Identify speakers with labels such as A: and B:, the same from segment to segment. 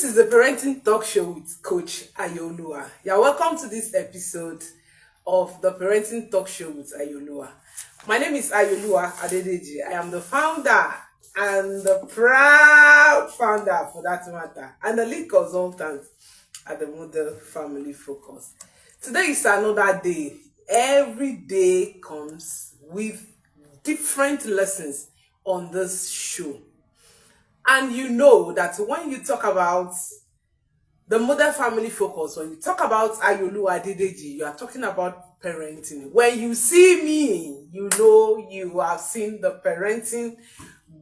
A: This is the Parenting Talk Show with Coach Ayolua. You're welcome to this episode of the Parenting Talk Show with Ayolua. My name is Ayolua Adedeji. I am the founder and the proud founder, for that matter, and the lead consultant at the Model Family Focus. Today is another day. Every day comes with different lessons on this show. And you know that when you talk about the Model Family Focus, when you talk about Ayolua Adedeji, you are talking about parenting. When you see me, you know you have seen the parenting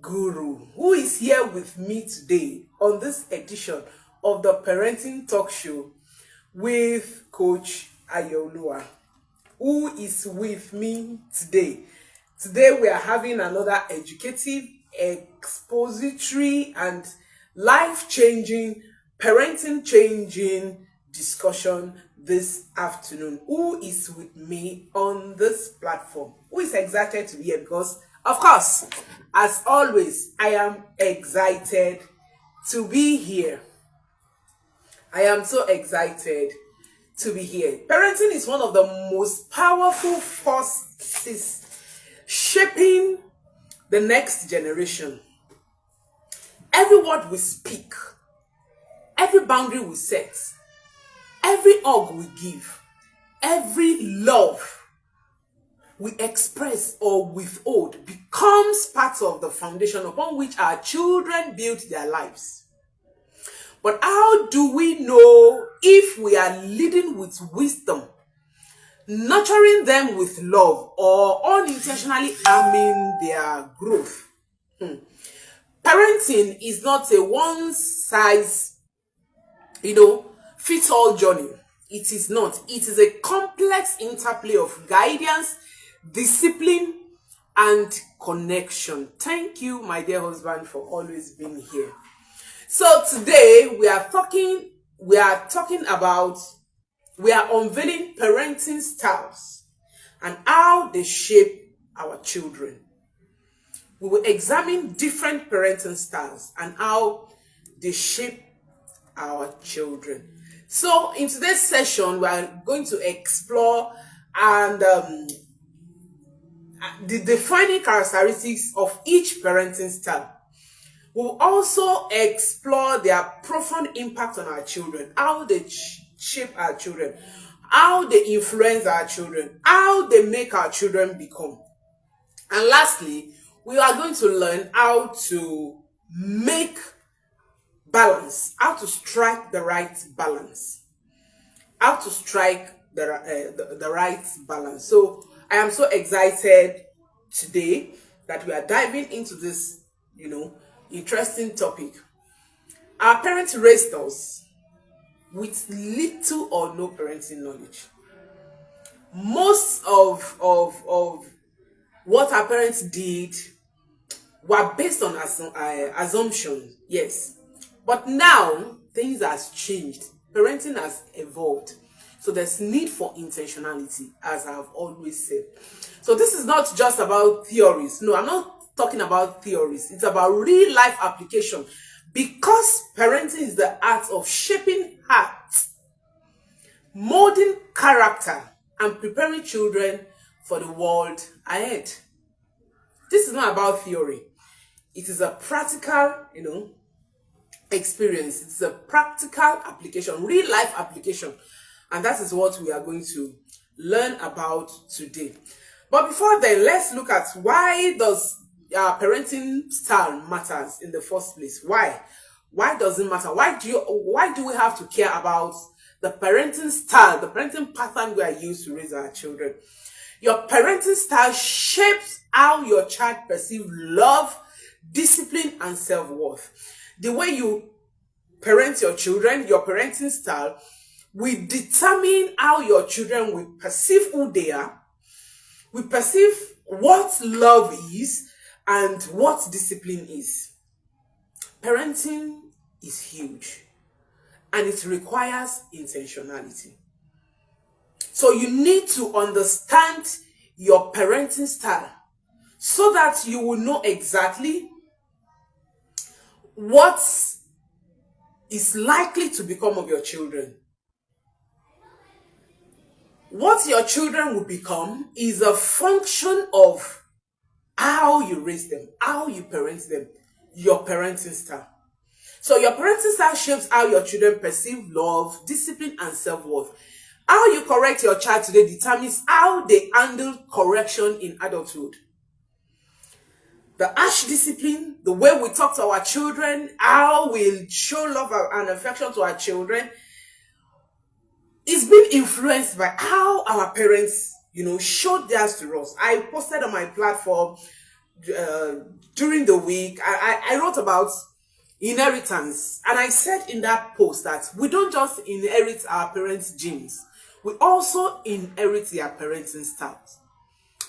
A: guru who is here with me today on this edition of the Parenting Talk Show with Coach Ayolua, who is with me today. Today we are having another educative, expository and life-changing, parenting-changing discussion this afternoon. Who is with me on this platform? Who is excited to be here? Because, of course, as always, I am excited to be here. I am so excited to be here. Parenting is one of the most powerful forces shaping the next generation. Every word we speak, every boundary we set, every hug we give, every love we express or withhold becomes part of the foundation upon which our children build their lives. But how do we know if we are leading with wisdom, nurturing them with love, or unintentionally harming their growth? Parenting is not a one-size-fits-all journey. It is not. It is a complex interplay of guidance, discipline, and connection. Thank you, my dear husband, for always being here. So today we are unveiling parenting styles and how they shape our children. We will examine different parenting styles and how they shape our children. So in today's session, we are going to explore the defining characteristics of each parenting style. We'll also explore their profound impact on our children, how they shape our children, how they influence our children, how they make our children become. And lastly, we are going to learn how to make balance, how to strike the right balance, how to strike the right balance. So I am so excited today that we are diving into this, interesting topic. Our parents raised us with little or no parenting knowledge. Most of what our parents did were based on assumptions, yes. But now, things has changed. Parenting has evolved. So there's need for intentionality, as I've always said. So this is not just about theories. No, I'm not talking about theories. It's about real life application. Because parenting is the art of shaping hearts, molding character, and preparing children for the world ahead. This is not about theory. It is a practical, experience. It's a practical application, real life application. And that is what we are going to learn about today. But before then, let's look at why does parenting style matters in the first place. Why does it matter? Why do we have to care about the parenting style, the parenting pattern we are used to raise our children? Your parenting style shapes how your child perceives love, discipline, and self-worth. The way you parent your children, your parenting style, will determine how your children will perceive who they are, will perceive what love is, and what discipline is. Parenting is huge, and it requires intentionality. So you need to understand your parenting style so that you will know exactly what is likely to become of your children. What your children will become is a function of how you raise them, how you parent them, your parenting style. So your parenting style shapes how your children perceive love, discipline, and self-worth. How you correct your child today determines how they handle correction in adulthood. The harsh discipline, the way we talk to our children, how we show love and affection to our children, is being influenced by how our parents, showed theirs to us. I posted on my platform during the week. I wrote about inheritance, and I said in that post that we don't just inherit our parents' genes, we also inherit their parenting styles.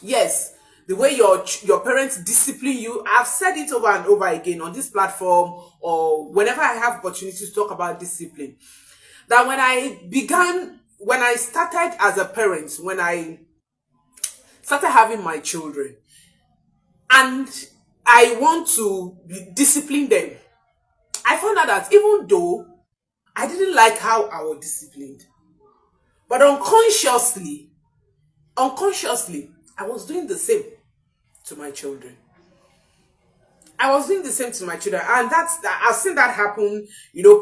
A: Yes, the way your parents discipline you. I've said it over and over again on this platform, or whenever I have opportunities to talk about discipline, that when I started as a parent, when I started having my children, and I want to discipline them, I found out that even though I didn't like how I was disciplined, but unconsciously, I was doing the same to my children. And I've seen that happen.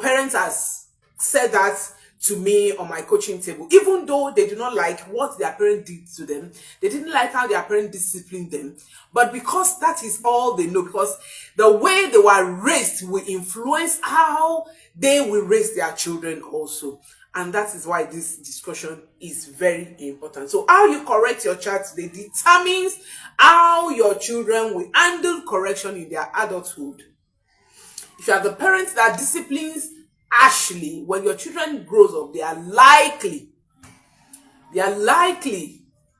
A: Parents has said that to me on my coaching table. Even though they do not like what their parent did to them, they didn't like how their parent disciplined them. But because that is all they know, because the way they were raised will influence how they will raise their children also. And that is why this discussion is very important. So how you correct your child today determines how your children will handle correction in their adulthood. If you are the parent that disciplines harshly, when your children grows up, they are likely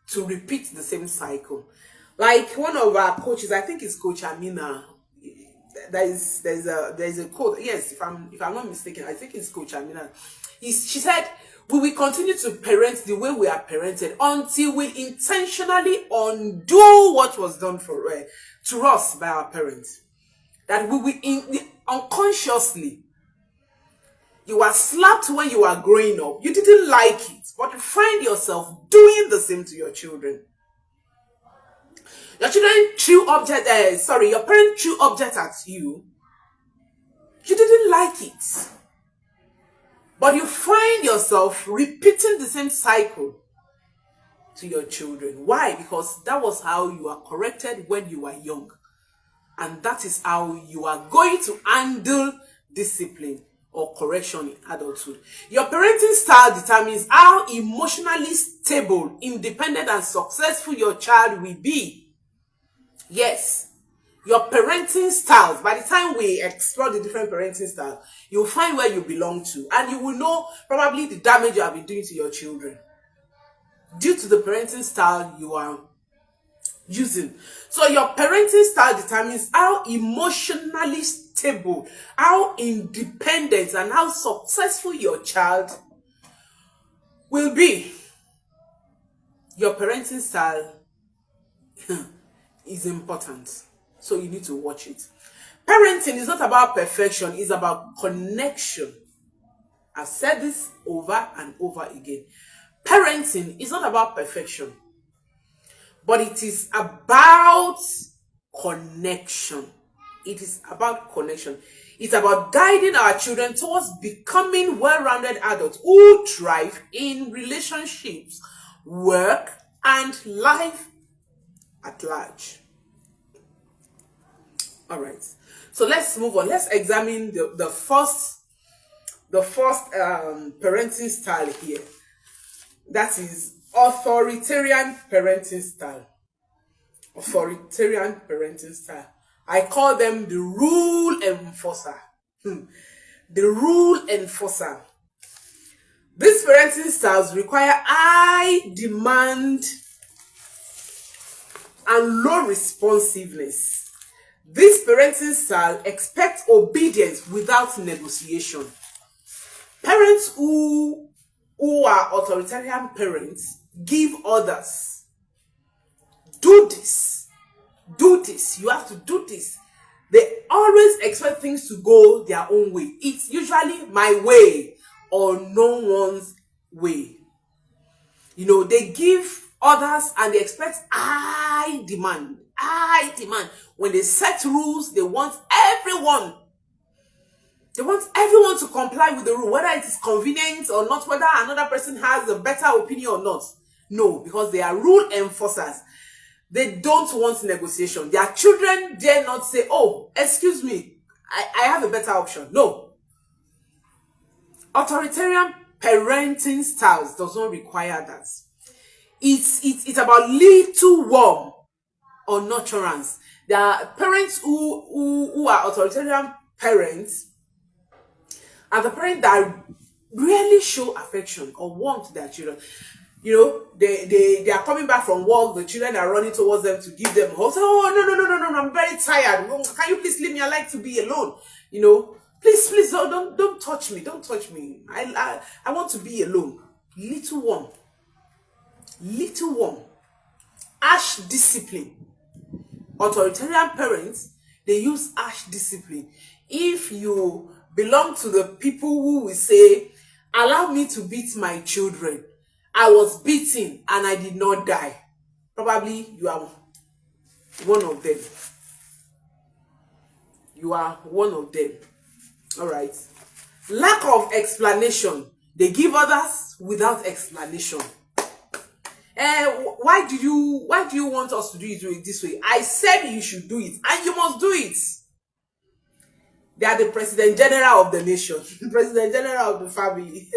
A: to repeat the same cycle. Like one of our coaches, I think it's Coach Amina. There's a quote. Yes, if I'm not mistaken, I think it's Coach Amina. She said, "We will continue to parent the way we are parented until we intentionally undo what was done to us by our parents." That we will unconsciously. You were slapped when you were growing up. You didn't like it, but you find yourself doing the same to your children. Your parent threw object at you. You didn't like it, but you find yourself repeating the same cycle to your children. Why? Because that was how you were corrected when you were young. And that is how you are going to handle discipline or correction in adulthood. Your parenting style determines how emotionally stable, independent, and successful your child will be. Yes, your parenting styles, by the time we explore the different parenting styles, you'll find where you belong to, and you will know probably the damage you have been doing to your children due to the parenting style you are using. So your parenting style determines how emotionally stable, how independent, and how successful your child will be. Your parenting style is important, so you need to watch it. Parenting is not about perfection, it's about connection. I've said this over and over again. Parenting is not about perfection, but it is about connection. It is about connection. It's about guiding our children towards becoming well-rounded adults who thrive in relationships, work, and life at large. All right. So let's move on. Let's examine the first parenting style here. That is authoritarian parenting style. Authoritarian parenting style. I call them the rule enforcer. The rule enforcer. These parenting styles require high demand and low responsiveness. This parenting style expects obedience without negotiation. Parents who are authoritarian parents give orders. Do this. You have to do this. They always expect things to go their own way. It's usually my way or no one's way. They give others and they expect high demand. High demand. When they set rules, they want everyone to comply with the rule, whether it is convenient or not, whether another person has a better opinion or not. No, because they are rule enforcers. They don't want negotiation. Their children dare not say, oh, excuse me, I have a better option. No. Authoritarian parenting styles does not require that. It's about little warm or nurturance. There are parents who are authoritarian parents, and the parents that really show affection or warmth to their children. They are coming back from work, the children are running towards them to give them hugs. Oh, no, I'm very tired. Can you please leave me? I like to be alone. Please, don't touch me. Don't touch me. I want to be alone. Little one. Harsh discipline. Authoritarian parents, they use harsh discipline. If you belong to the people who will say, allow me to beat my children, I was beaten and I did not die, probably you are one of them. You are one of them. All right. Lack of explanation. They give others without explanation. Why do you want us to do it this way? I said you should do it, and you must do it. They are the president general of the nation, president general of the family.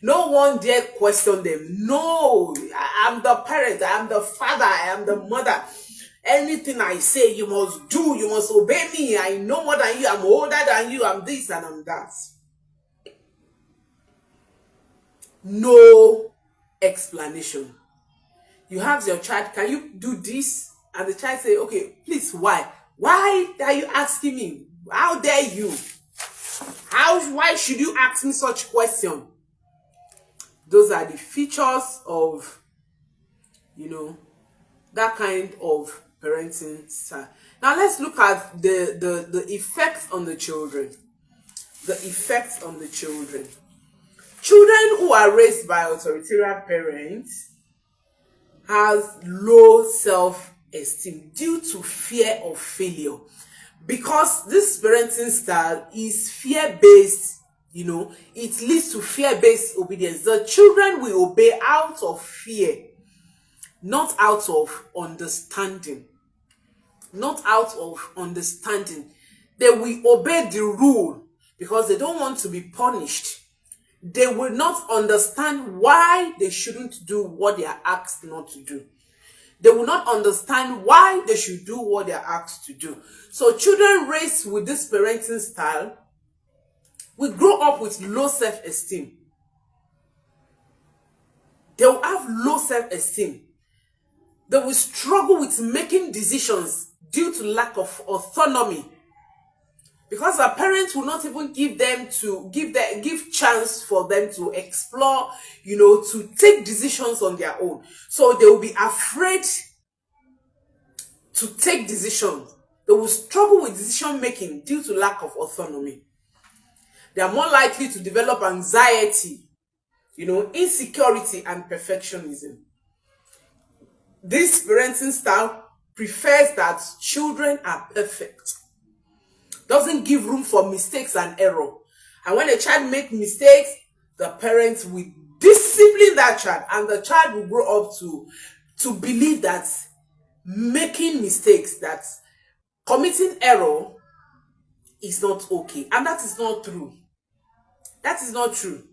A: No one dare question them. No, I am the parent, I am the father, I am the mother. Anything I say, you must do, you must obey me. I know more than you, I'm older than you, I'm this and I'm that. No explanation. You have your child, can you do this? And the child say, okay, please, why? Why are you asking me? How dare you? Why should you ask me such question? Those are the features of, that kind of parenting style. Now let's look at the effects on the children. The effects on the children. Children who are raised by authoritarian parents has low self-esteem due to fear of failure. Because this parenting style is fear-based, it leads to fear-based obedience. The children will obey out of fear, not out of understanding. Not out of understanding. They will obey the rule because they don't want to be punished. They will not understand why they shouldn't do what they are asked not to do. They will not understand why they should do what they are asked to do. So children raised with this parenting style will grow up with low self-esteem. They will have low self-esteem. They will struggle with making decisions due to lack of autonomy. Because their parents will not even give chance for them to explore, to take decisions on their own. So they will be afraid to take decisions. They will struggle with decision making due to lack of autonomy. They are more likely to develop anxiety, insecurity and perfectionism. This parenting style prefers that children are perfect. Doesn't give room for mistakes and error. And when a child makes mistakes, the parents will discipline that child, and the child will grow up to believe that making mistakes, that committing error is not okay. And that is not true. That is not true.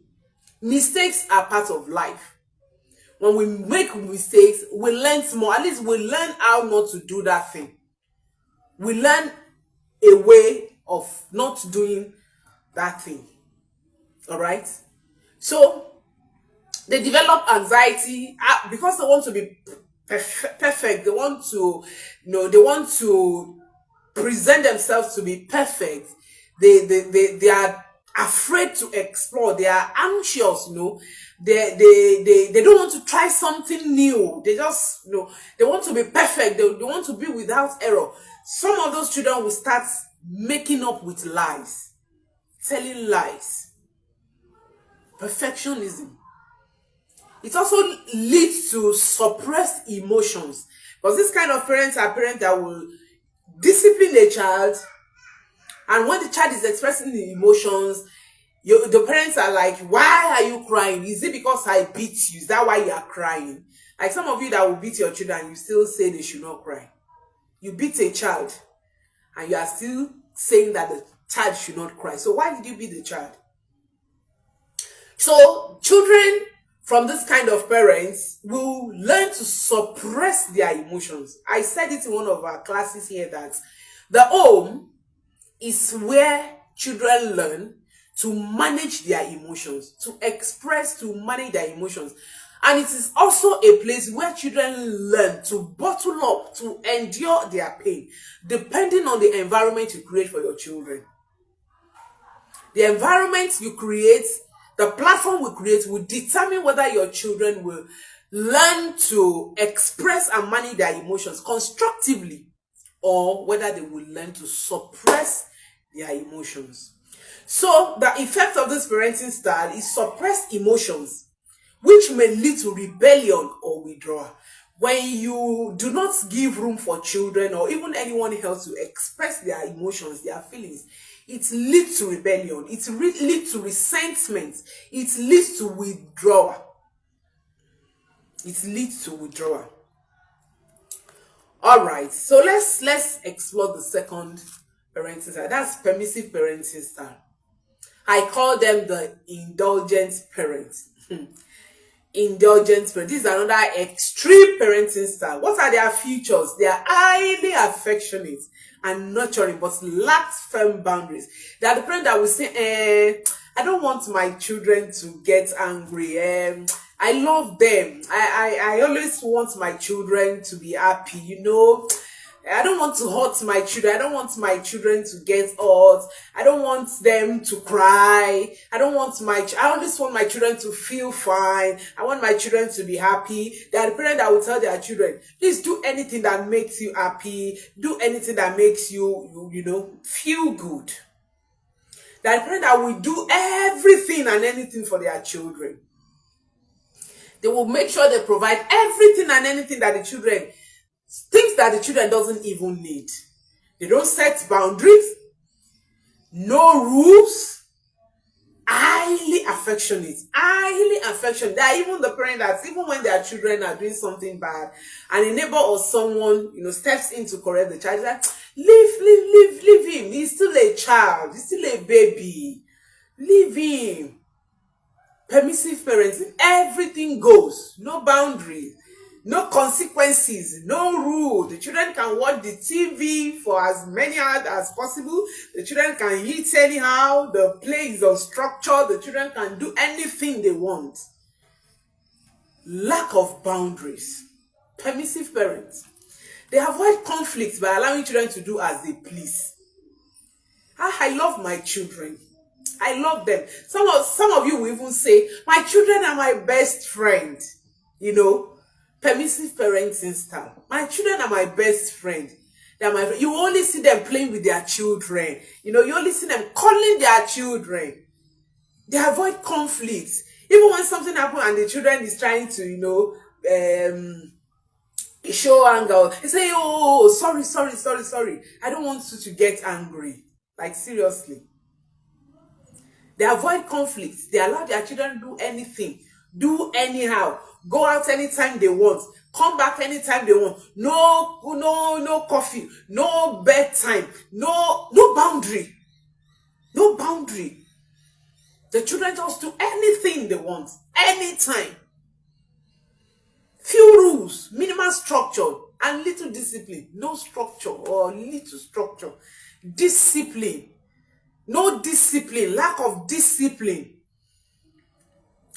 A: Mistakes are part of life. When we make mistakes, we learn more. At least we learn how not to do that thing. We learn a way of not doing that thing. All right? So they develop anxiety because they want to be perfect. They want to, they want to present themselves to be perfect. They are afraid to explore. They are anxious, They don't want to try something new. They just, they want to be perfect. They want to be without error. Some of those children will start making up with lies, telling lies, perfectionism. It also leads to suppressed emotions, because this kind of parents are parents that will discipline a child, and when the child is expressing the emotions, the parents are like, why are you crying? Is it because I beat you? Is that why you are crying? Like some of you that will beat your children and you still say they should not cry. You beat a child and you are still saying that the child should not cry. So why did you beat the child? So children from this kind of parents will learn to suppress their emotions. I said it in one of our classes here that the home is where children learn to manage their emotions, to express, to manage their emotions. And it is also a place where children learn to bottle up, to endure their pain, depending on the environment you create for your children. The environment you create, the platform we create, will determine whether your children will learn to express and manage their emotions constructively, or whether they will learn to suppress their emotions. So the effect of this parenting style is suppressed emotions, which may lead to rebellion or withdrawal. When you do not give room for children or even anyone else to express their emotions, their feelings, it leads to rebellion, it leads to resentment, it leads to withdrawal. It leads to withdrawal. All right, so let's explore the second parenting style. That's permissive parenting style. I call them the indulgent parents. Indulgent parents. This is another extreme parenting style. What are their features? They are highly affectionate and nurturing, but lacks firm boundaries. They are the parents that will say, I don't want my children to get angry. I love them. I always want my children to be happy, you know. I don't want to hurt my children. I don't want my children to get hurt. I don't want them to cry. I always want my children to feel fine. I want my children to be happy. They are the parents that will tell their children, please do anything that makes you happy. Do anything that makes you feel good. They are the parents that will do everything and anything for their children. They will make sure they provide everything and anything that the children, things that the children doesn't even need. They don't set boundaries, no rules, highly affectionate. They are even the parent that even when their children are doing something bad and a neighbor or someone steps in to correct the child, like, leave him. He's still a child, he's still a baby. Leave him. Permissive parenting, everything goes, no boundaries, no consequences, no rule. The children can watch the TV for as many hours as possible. The children can eat anyhow. The play is unstructured. The children can do anything they want. Lack of boundaries. Permissive parents. They avoid conflicts by allowing children to do as they please. I love my children. I love them. Some of you will even say, my children are my best friend. Permissive parenting style. My children are my best friend. They are my friend. You only see them playing with their children. You only see them calling their children. They avoid conflicts. Even when something happens and the children is trying to, show anger, they say, oh, sorry. I don't want you to get angry. Like, seriously. They avoid conflicts. They allow their children to do anything, do anyhow, go out anytime they want, come back anytime they want. No coffee, no bedtime, no boundary. No boundary. The children just do anything they want, anytime. Few rules, minimal structure, and little discipline. No structure or little structure. Discipline. No discipline, lack of discipline.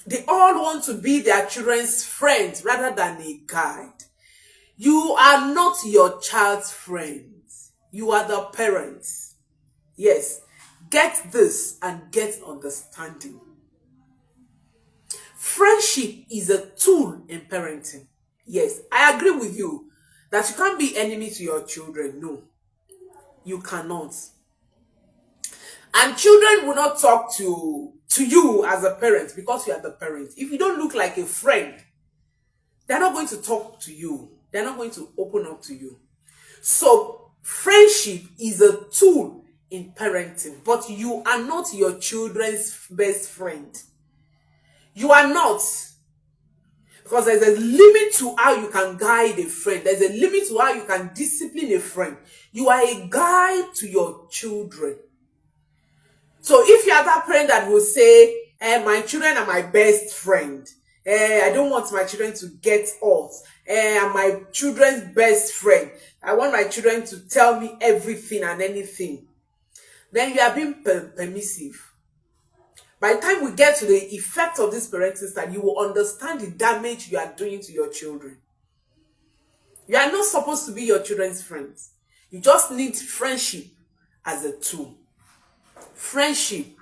A: They all want to be their children's friend rather than a guide. You are not your child's friend. You are the parents. Yes, get this and get understanding. Friendship is a tool in parenting. Yes, I agree with you that you can't be enemy to your children. No, you cannot. And children will not talk to you as a parent because you are the parent. If you don't look like a friend, they're not going to talk to you. They're not going to open up to you. So friendship is a tool in parenting, but you are not your children's best friend. You are not. Because there's a limit to how you can guide a friend. There's a limit to how you can discipline a friend. You are a guide to your children. So if you are that parent that will say, my children are my best friend. I don't want my children to get hurt. I'm my children's best friend. I want my children to tell me everything and anything. Then you are being permissive. By the time we get to the effect of this parenting style, you will understand the damage you are doing to your children. You are not supposed to be your children's friends. You just need friendship as a tool. Friendship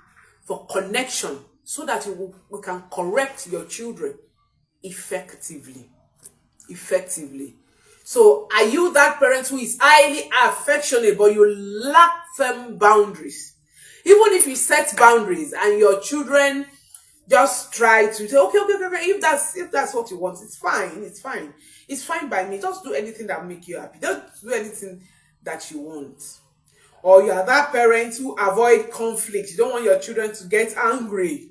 A: for connection so that we can correct your children effectively. So are you that parent who is highly affectionate but you lack firm boundaries? Even if you set boundaries and your children just try to say, okay, if that's what you want, it's fine by me. Just do anything that will make you happy. Don't do anything that you want. Or you are that parent who avoid conflict. You don't want your children to get angry.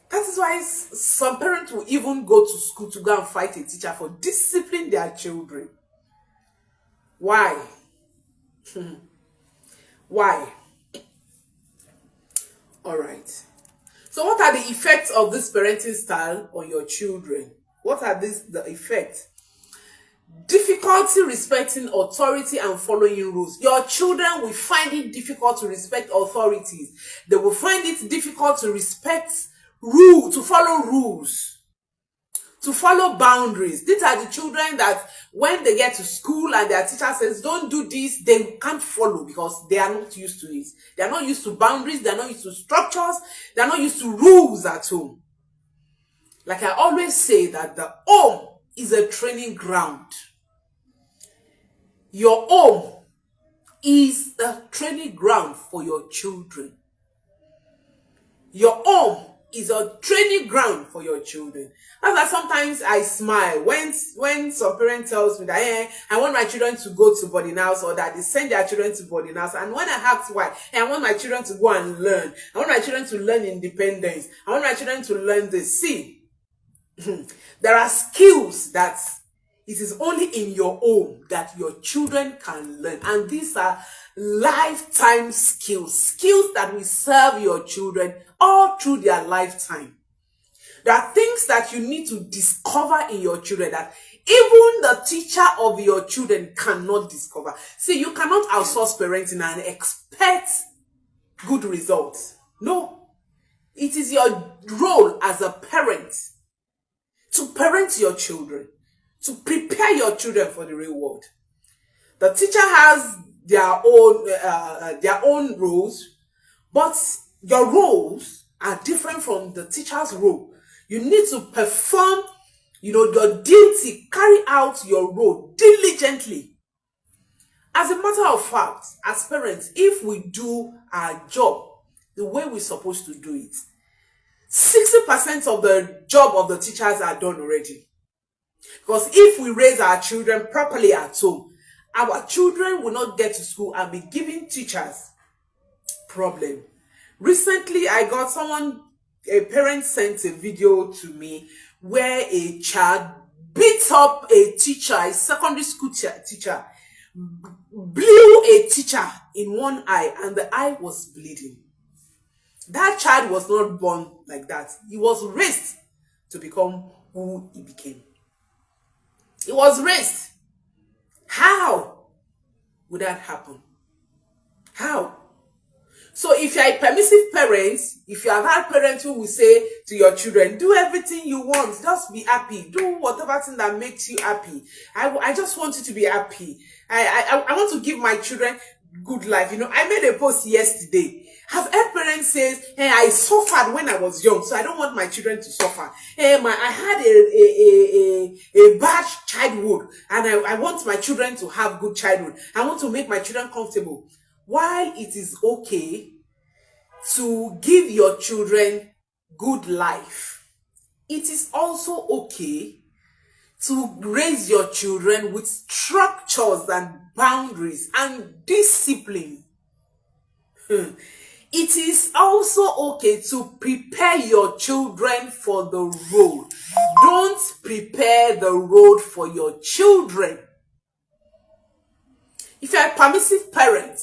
A: That is why some parents will even go to school to go and fight a teacher for disciplining their children. Why? Why? All right. So what are the effects of this parenting style on your children? What are the effects? Difficulty respecting authority and following rules. Your children will find it difficult to respect authorities. They will find it difficult to respect rules, to follow rules, to follow boundaries. These are the children that when they get to school and their teacher says, don't do this, they can't follow because they are not used to it. They are not used to boundaries. They are not used to structures. They are not used to rules at home. Like I always say that the home is a training ground. Your home is a training ground for your children. Your home is a training ground for your children. That's why sometimes I smile when some parent tells me that, hey, I want my children to go to boarding house, or that they send their children to boarding house. And when I ask why, hey, I want my children to go and learn. I want my children to learn independence. I want my children to learn this. See, there are skills that it is only in your home that your children can learn. And these are lifetime skills that will serve your children all through their lifetime. There are things that you need to discover in your children that even the teacher of your children cannot discover. See, you cannot outsource parenting and expect good results. No. It is your role as a parent to parent your children, to prepare your children for the real world. The teacher has their own roles, but your roles are different from the teacher's role. You need to perform, your duty, carry out your role diligently. As a matter of fact, as parents, if we do our job the way we're supposed to do it, 60% of the job of the teachers are done already. Because if we raise our children properly at home, our children will not get to school and be giving teachers problem. Recently, I got a parent sent a video to me where a child beat up a teacher, a secondary school teacher, blew a teacher in one eye, and the eye was bleeding. That child was not born like that. He was raised to become who he became. He was raised. How would that happen? How? So if you're a permissive parent, if you are that parent who will say to your children, do everything you want, just be happy, do whatever thing that makes you happy. I just want you to be happy. I want to give my children good life. I made a post yesterday. Have heard parents say, hey, I suffered when I was young, so I don't want my children to suffer. Hey, I had a bad childhood, and I want my children to have good childhood. I want to make my children comfortable. while it is okay to give your children good life, it is also okay to raise your children with structures and boundaries and discipline. It is also okay to prepare your children for the road. Don't prepare the road for your children. If you are a permissive parent,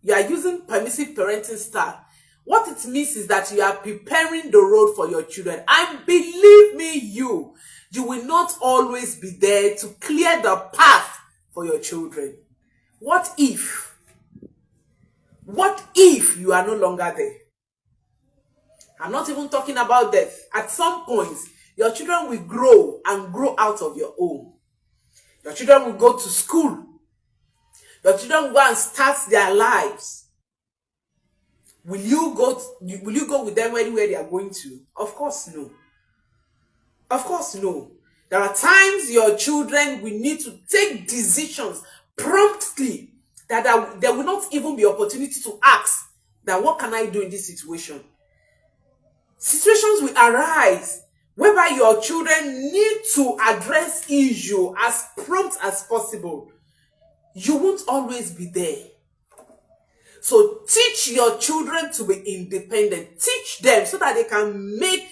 A: you are using permissive parenting style, what it means is that you are preparing the road for your children. And believe me, you will not always be there to clear the path for your children. What if you are no longer there? I'm not even talking about death. At some point, your children will grow and grow out of your home. Your children will go to school. Your children will go and start their lives. Will you go with them anywhere they are going to? Of course, no. Of course, no. There are times your children will need to take decisions promptly that there will not even be opportunity to ask that what can I do in this situation? Situations will arise whereby your children need to address issue as prompt as possible. You won't always be there. So teach your children to be independent. Teach them so that they can make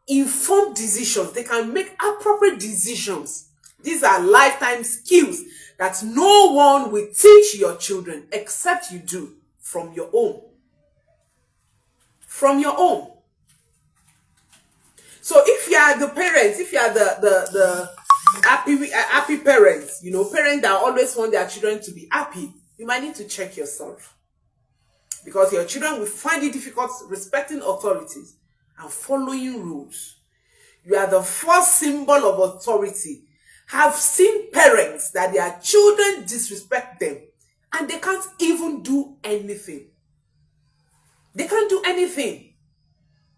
A: informed decisions. They can make appropriate decisions. These are lifetime skills that no one will teach your children except you do from your own. From your own. So if you are the parents, if you are the happy parents, parents that always want their children to be happy, you might need to check yourself. Because your children will find it difficult respecting authorities and following rules. You are the first symbol of authority. Have seen parents that their children disrespect them and they can't even do anything. They can't do anything.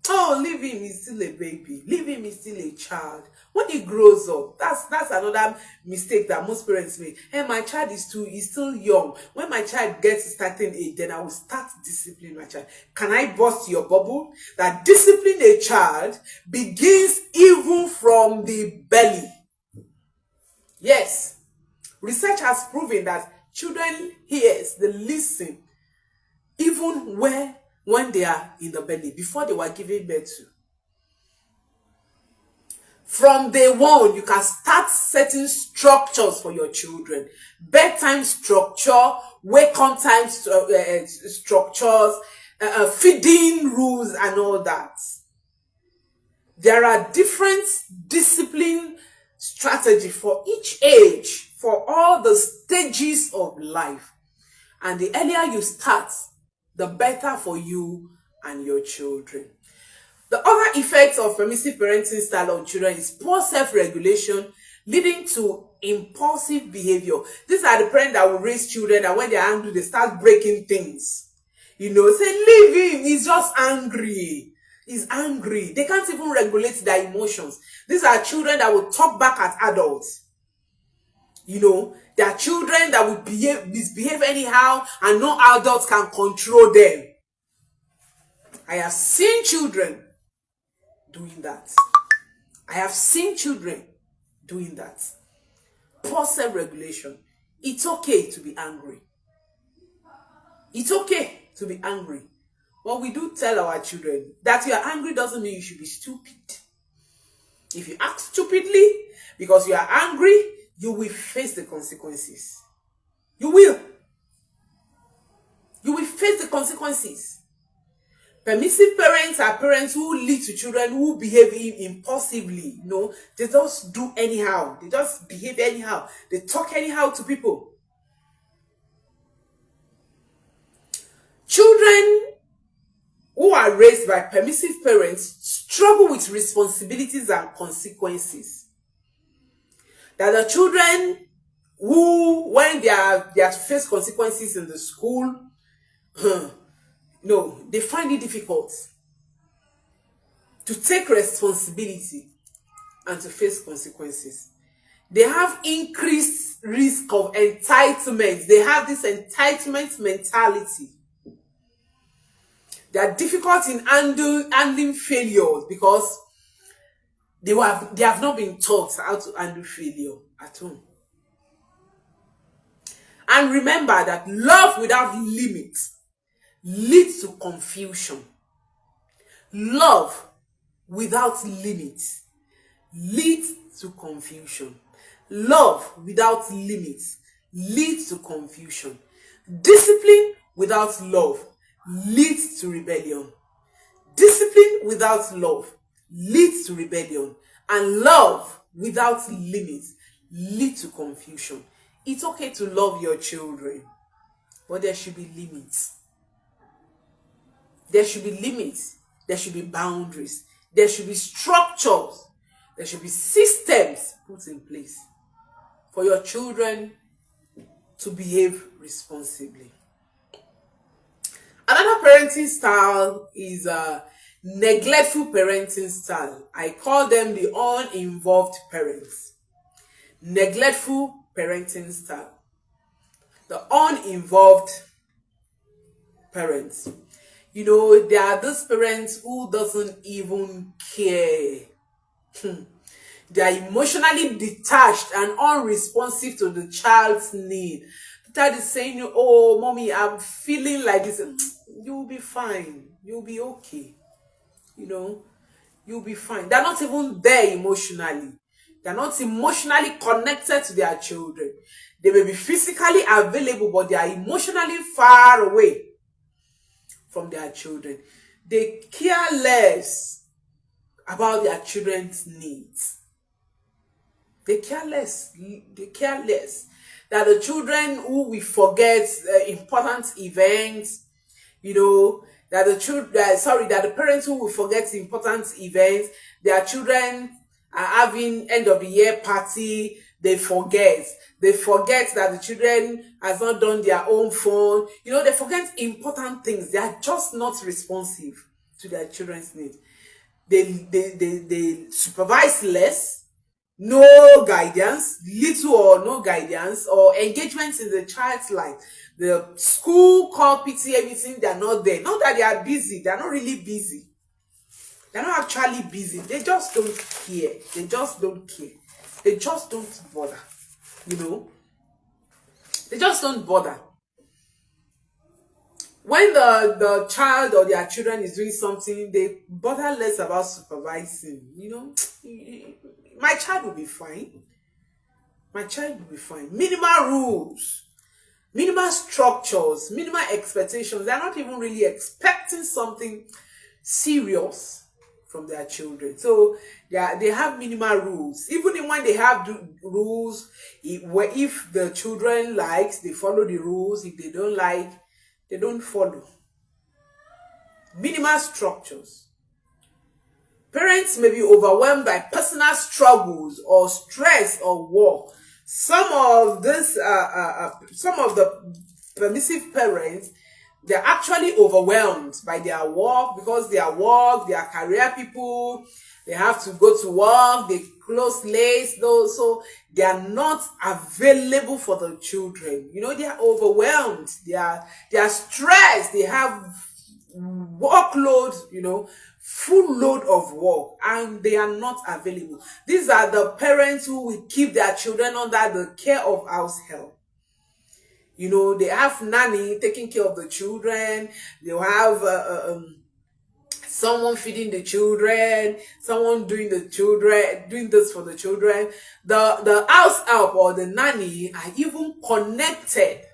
A: Oh, leave him, he's still a baby. Leave him, he's still a child. When he grows up, that's another mistake that most parents make. Hey, my child is still young. When my child gets a certain age, then I will start disciplining my child. Can I burst your bubble? That discipline a child begins even from the belly. Yes. Research has proven that children hears, they listen, even when they are in the belly, before they were given birth to. From day one, you can start setting structures for your children. Bedtime structure, wake-up time structures, feeding rules and all that. There are different discipline strategies for each age, for all the stages of life. And the earlier you start, the better for you and your children. The other effects of permissive parenting style on children is poor self-regulation, leading to impulsive behavior. These are the parents that will raise children and when they're angry, they start breaking things. Say, leave him, he's just angry. He's angry. They can't even regulate their emotions. These are children that will talk back at adults. They are children that will misbehave anyhow and no adults can control them. I have seen children doing that. I have seen children doing that. Poor self-regulation. It's okay to be angry. It's okay to be angry. But we do tell our children that you are angry doesn't mean you should be stupid. If you act stupidly because you are angry, you will face the consequences. You will. You will face the consequences. Permissive parents are parents who lead to children who behave impulsively. They just do anyhow. They just behave anyhow. They talk anyhow to people. Children who are raised by permissive parents struggle with responsibilities and consequences. That the children who, when they are to face consequences in the school, they find it difficult to take responsibility and to face consequences. They have increased risk of entitlement. They have this entitlement mentality. They are difficult in handling failures because they have not been taught how to handle failure at home. And remember that love without limits leads to confusion. Love without limits leads to confusion. Love without limits leads to confusion. Discipline without love leads to rebellion. Discipline without love leads to rebellion. And love without limits leads to confusion. It's okay to love your children, but there should be limits. There should be limits. There should be boundaries. There should be structures. There should be systems put in place for your children to behave responsibly. Another parenting style is a neglectful parenting style. I call them the uninvolved parents. Neglectful parenting style. The uninvolved parents. You know, there are those parents who doesn't even care. They are emotionally detached and unresponsive to the child's need. The child is saying, oh, mommy, I'm feeling like this. You'll be fine. You'll be okay. You know, you'll be fine. They're not even there emotionally. They're not emotionally connected to their children. They may be physically available, but they are emotionally far away from their children. They care less about their children's needs. They care less. They care less. That the children who we forget important events, you know, that the parents who will forget important events, their children are having end of the year party, they forget. They forget that the children has not done their own phone. You know, they forget important things. They are just not responsive to their children's needs. They supervise less, no guidance, little or no guidance or engagement in the child's life. The school, call, PT, everything, they're not there. Not that they are busy, they're not really busy. They're not actually busy. They just don't care. They just don't care. They just don't bother. You know? They just don't bother. When the child or their children is doing something, they bother less about supervising. You know? My child will be fine. My child will be fine. Minimal rules. Minimal structures. Minimal expectations. They're not even really expecting something serious from their children. So they have minimal rules. Even when they have rules, if the children likes, they follow the rules. If they don't like, they don't follow. Minimal structures. Parents may be overwhelmed by personal struggles or stress or work. Some of the permissive parents, they're actually overwhelmed by their work because they are career people. They have to go to work. They close late, so they are not available for the children. You know, they are overwhelmed. They are stressed. They have workload. You know, full load of work, and they are not available. These are the parents who will keep their children under the care of house help. You know, they have nanny taking care of the children. They'll have someone feeding the children, someone doing this for the children. The house help or the nanny are even connected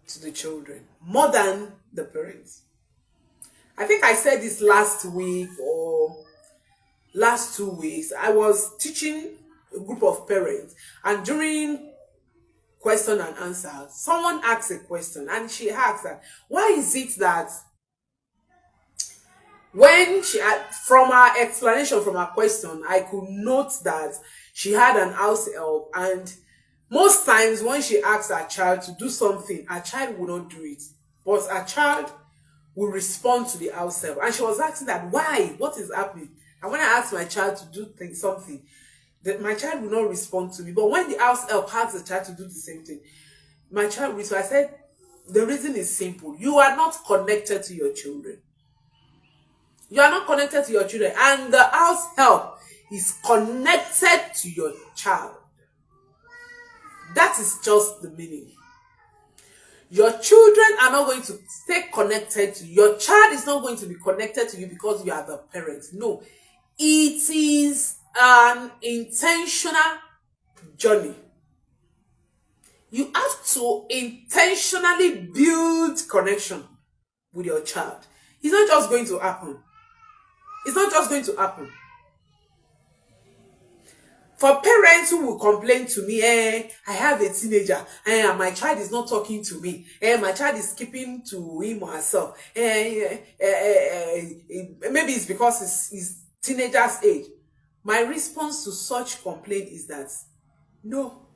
A: to the children more than the parents. I think I said this last week or last 2 weeks. I was teaching a group of parents, and during question and answer, someone asked a question, and she asked that, why is it that when from her explanation, from her question, I could note that she had an house help, and most times when she asked her child to do something, her child would not do it, but her child will respond to the house help. And she was asking that, why? What is happening? And when I asked my child to do something, that my child will not respond to me. But when the house help asks the child to do the same thing, my child will. So I said, the reason is simple. You are not connected to your children. You are not connected to your children. And the house help is connected to your child. That is just the meaning. Your children are not going to stay connected to you. Your child is not going to be connected to you because you are the parent. No. It is an intentional journey. You have to intentionally build connection with your child. It's not just going to happen. It's not just going to happen. For parents who will complain to me, I have a teenager, my child is not talking to me, my child is keeping to him or herself, maybe it's because it's teenager's age. My response to such complaint is that, no,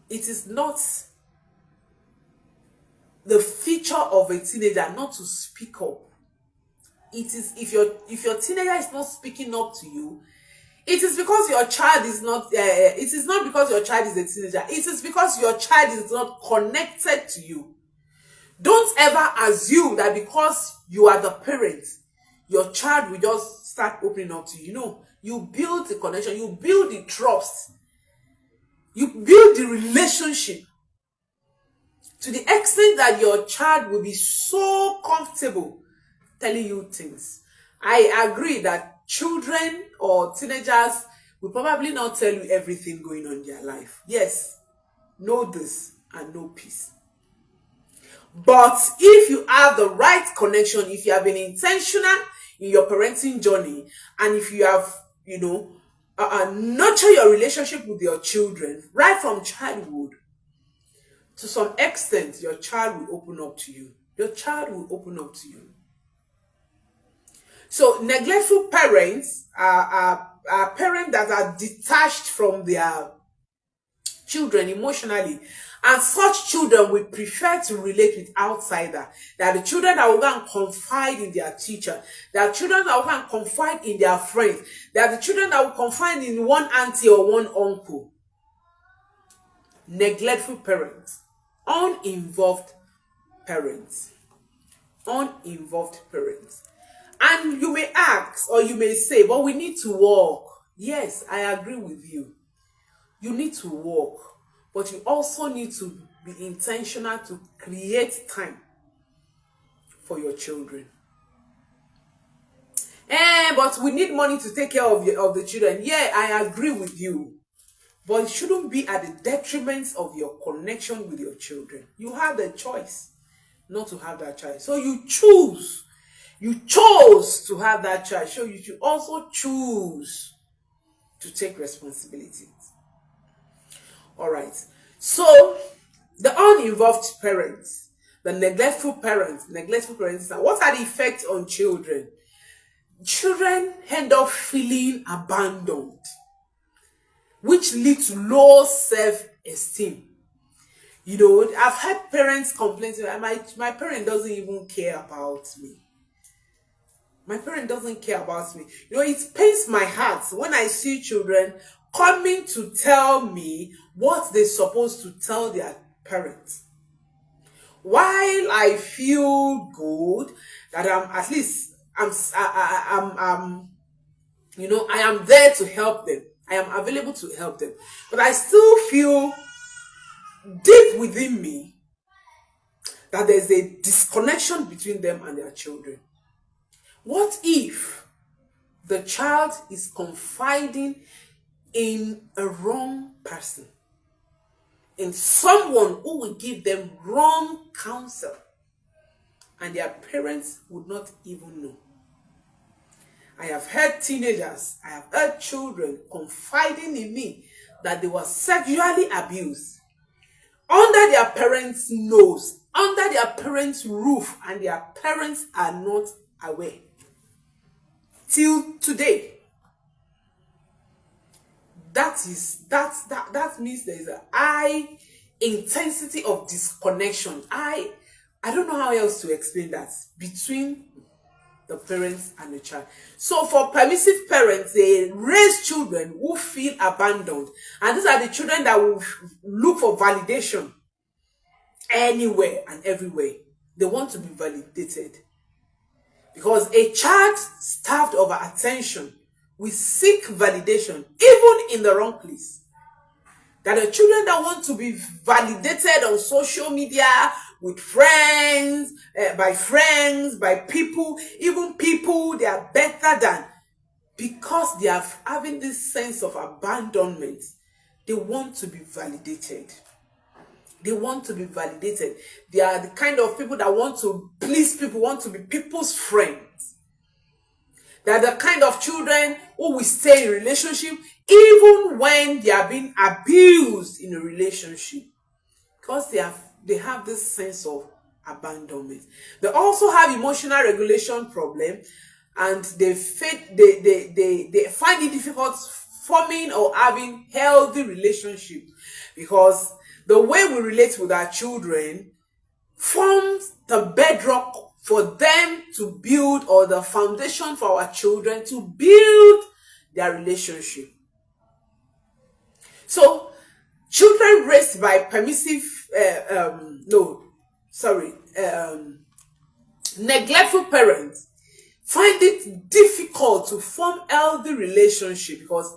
A: it is not the feature of a teenager not to speak up. It is, if your teenager is not speaking up to you, it is because your child is not, it is not because your child is a teenager. It is because your child is not connected to you. Don't ever assume that because you are the parent, your child will just start opening up to you. No, you build the connection, you build the trust, you build the relationship to the extent that your child will be so comfortable telling you things. I agree that children or teenagers will probably not tell you everything going on in their life. Yes, know this and know peace. But if you have the right connection, if you have been intentional in your parenting journey, and if you have, nurture your relationship with your children right from childhood, to some extent, your child will open up to you. Your child will open up to you. So neglectful parents are parents that are detached from their children emotionally. And such children will prefer to relate with outsiders. They are the children that will go and confide in their teacher. They are children that will go and confide in their friends. They are the children that will confide in one auntie or one uncle. Neglectful parents. Uninvolved parents. Uninvolved parents. And you may ask or you may say, but we need to walk. Yes, I agree with you. You need to walk. But you also need to be intentional to create time for your children. But we need money to take care of the children. Yeah, I agree with you. But it shouldn't be at the detriment of your connection with your children. You have the choice not to have that child. So you choose. You chose to have that child. So you should also choose to take responsibility. All right. So the uninvolved parents, the neglectful parents, what are the effects on children? Children end up feeling abandoned, which leads to low self-esteem. I've had parents complain to me, my parent doesn't even care about me. My parent doesn't care about me. It pains my heart when I see children coming to tell me what they're supposed to tell their parents. While I feel good that I am there to help them. I am available to help them. But I still feel deep within me that there's a disconnection between them and their children. What if the child is confiding in a wrong person, in someone who will give them wrong counsel, and their parents would not even know? I have heard teenagers, I have heard children confiding in me that they were sexually abused under their parents' nose, under their parents' roof, and their parents are not aware. Till today. That means there is a high intensity of disconnection. I don't know how else to explain that, between the parents and the child. So for permissive parents, they raise children who feel abandoned. And these are the children that will look for validation anywhere and everywhere. They want to be validated. Because a child starved of attention will seek validation even in the wrong place. That the children that want to be validated on social media with friends, by people, even people they are better than, because they are having this sense of abandonment, they want to be validated. They want to be validated. They are the kind of people that want to please people, want to be people's friends. They are the kind of children who will stay in relationship even when they are being abused in a relationship, because they have this sense of abandonment. They also have emotional regulation problem, and they find it difficult forming or having healthy relationship, because the way we relate with our children forms the bedrock for them to build, or the foundation for our children to build their relationship. So children raised by permissive neglectful parents find it difficult to form healthy relationship, because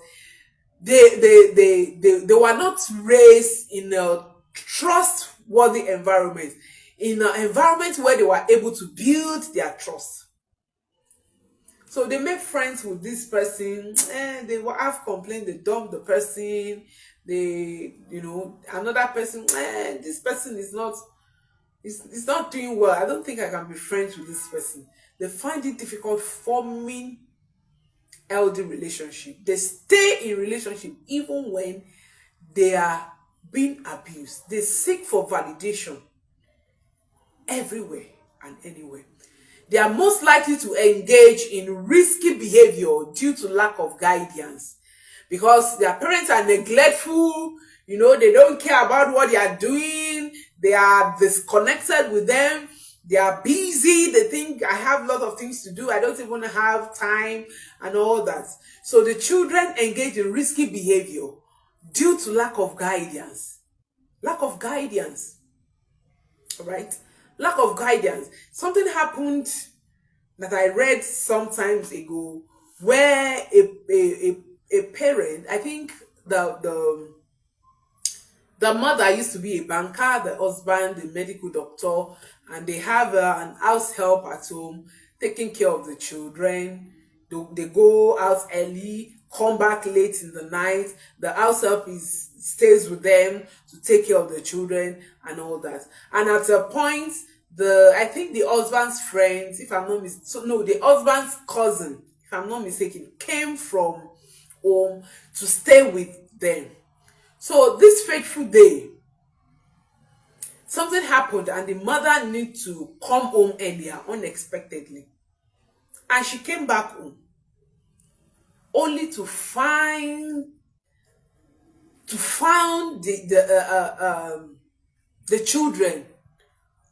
A: they were not raised in a trustworthy environment, in an environment where they were able to build their trust. So they make friends with this person, and they will have complaints, they dump the person, another person, this person is not, it's not doing well. I don't think I can be friends with this person. They find it difficult forming healthy relationship. They stay in relationship even when they are being abused. They seek for validation everywhere and anywhere. They are most likely to engage in risky behavior due to lack of guidance, because their parents are neglectful. They don't care about what they are doing. They are disconnected with them. They are busy. They think, I have a lot of things to do, I don't even have time, and all that. So the children engage in risky behavior due to lack of guidance. Lack of guidance. All right? Lack of guidance. Something happened that I read sometimes ago, where a parent, I think the mother used to be a banker, the husband a medical doctor, and they have an house help at home taking care of the children. They go out early, come back late in the night. The house help stays with them to take care of the children and all that. And at a point, I think the husband's friends, if I'm not mistaken, the husband's cousin, if I'm not mistaken, came from home to stay with them. So this fateful day, something happened, and the mother needed to come home earlier unexpectedly. And she came back home only to find the children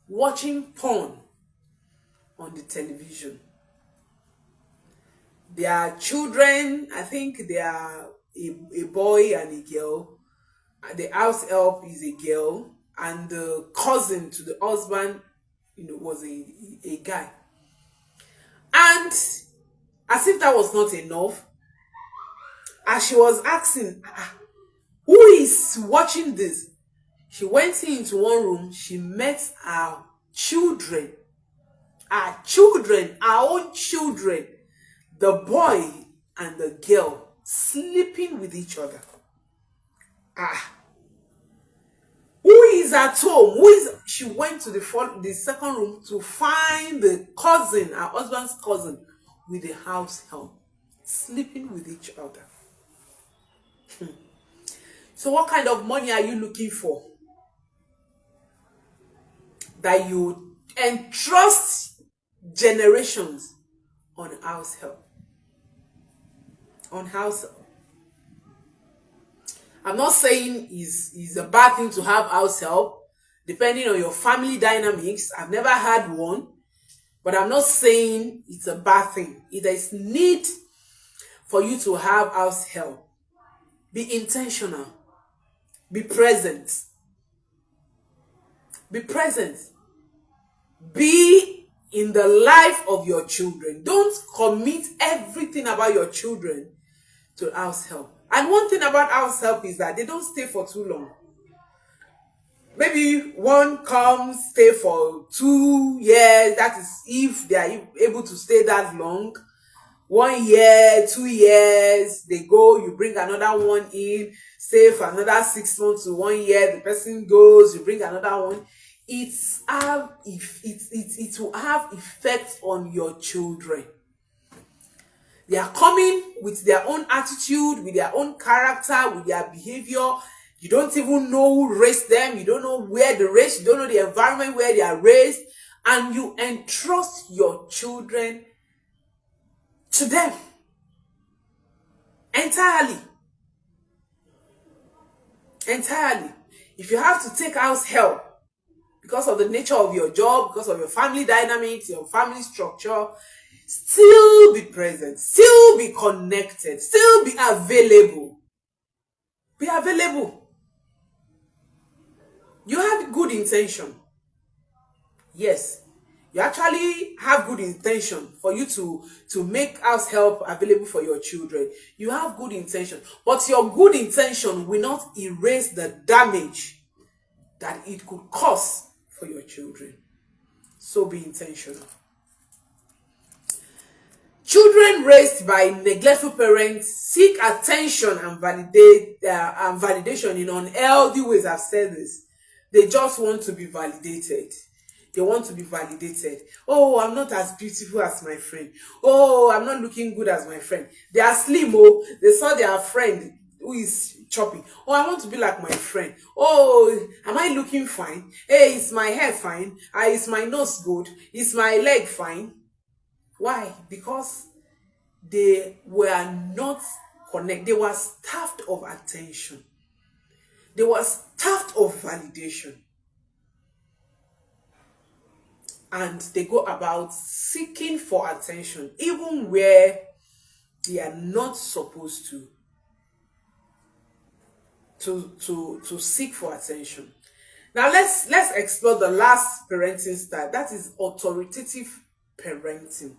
A: watching porn on the television. Their children, I think they are a boy and a girl. The house help is a girl, and the cousin to the husband, was a guy. And as if that was not enough, as she was asking, who is watching this? She went into one room, she met our children, our own children, the boy and the girl sleeping with each other. Who is at home? She went to the second room to find the cousin, her husband's cousin, with the house help, sleeping with each other. So what kind of money are you looking for that you entrust generations on house help? On house help. I'm not saying it's a bad thing to have house help, depending on your family dynamics. I've never had one, But I'm not saying it's a bad thing. If there is need for you to have house help, be intentional. Be present. Be present. Be in the life of your children. Don't commit everything about your children to house help. And one thing about house help is that they don't stay for too long. Maybe one comes, stay for 2 years. That is if they are able to stay that long. 1 year, 2 years, they go, you bring another one in, stay for another 6 months to 1 year, the person goes, you bring another one. It will have effects on your children. They are coming with their own attitude, with their own character, with their behavior. You don't even know who raised them. You don't know where they raised. You don't know the environment where they are raised. And you entrust your children to them entirely. If you have to take house help because of the nature of your job, because of your family dynamics, your family structure, still be present, still be connected, still be available. Be available. You have good intention. Yes. You actually have good intention for you to make house help available for your children. You have good intention. But your good intention will not erase the damage that it could cause for your children. So be intentional. Children raised by neglectful parents seek attention and validation in unhealthy ways. I've said this. They just want to be validated. They want to be validated. Oh, I'm not as beautiful as my friend. Oh, I'm not looking good as my friend. They are slim. Oh, they saw their friend who is chopping. Oh, I want to be like my friend. Oh, am I looking fine? Hey, is my hair fine? Is my nose good? Is my leg fine? Why? Because they were not connected. They were starved of attention. They were starved of validation. And they go about seeking for attention, even where they are not supposed to seek for attention. Now let's explore the last parenting style. That is authoritative parenting.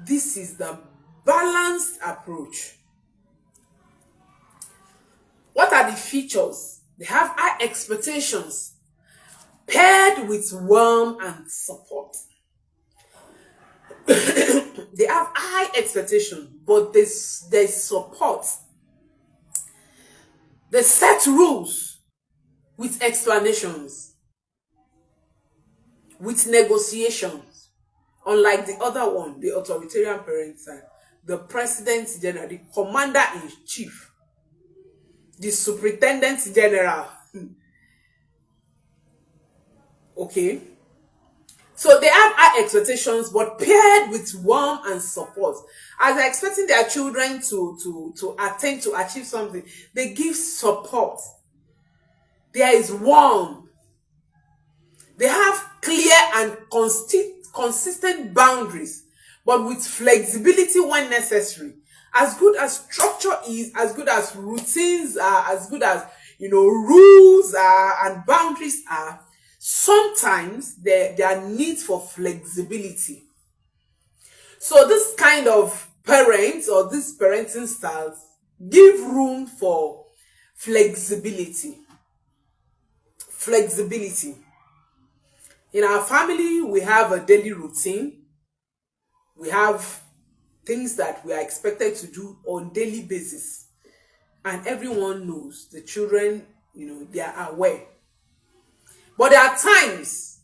A: This is the balanced approach. What are the features? They have high expectations paired with warmth and support. They have high expectations, but they support. They set rules with explanations, with negotiations. Unlike the other one, the authoritarian parent side, the president general, the commander in chief, the superintendent general. Okay, so they have high expectations, but paired with warmth and support. As they're expecting their children to attain to achieve something, they give support. There is warmth. They have clear and consistent boundaries, but with flexibility when necessary. As good as structure is, as good as routines are, as good as rules are and boundaries are, sometimes there are needs for flexibility. So this kind of parents or these parenting styles give room for flexibility. Flexibility. In our family, we have a daily routine. We have things that we are expected to do on daily basis. And everyone knows, the children, they are aware. But there are times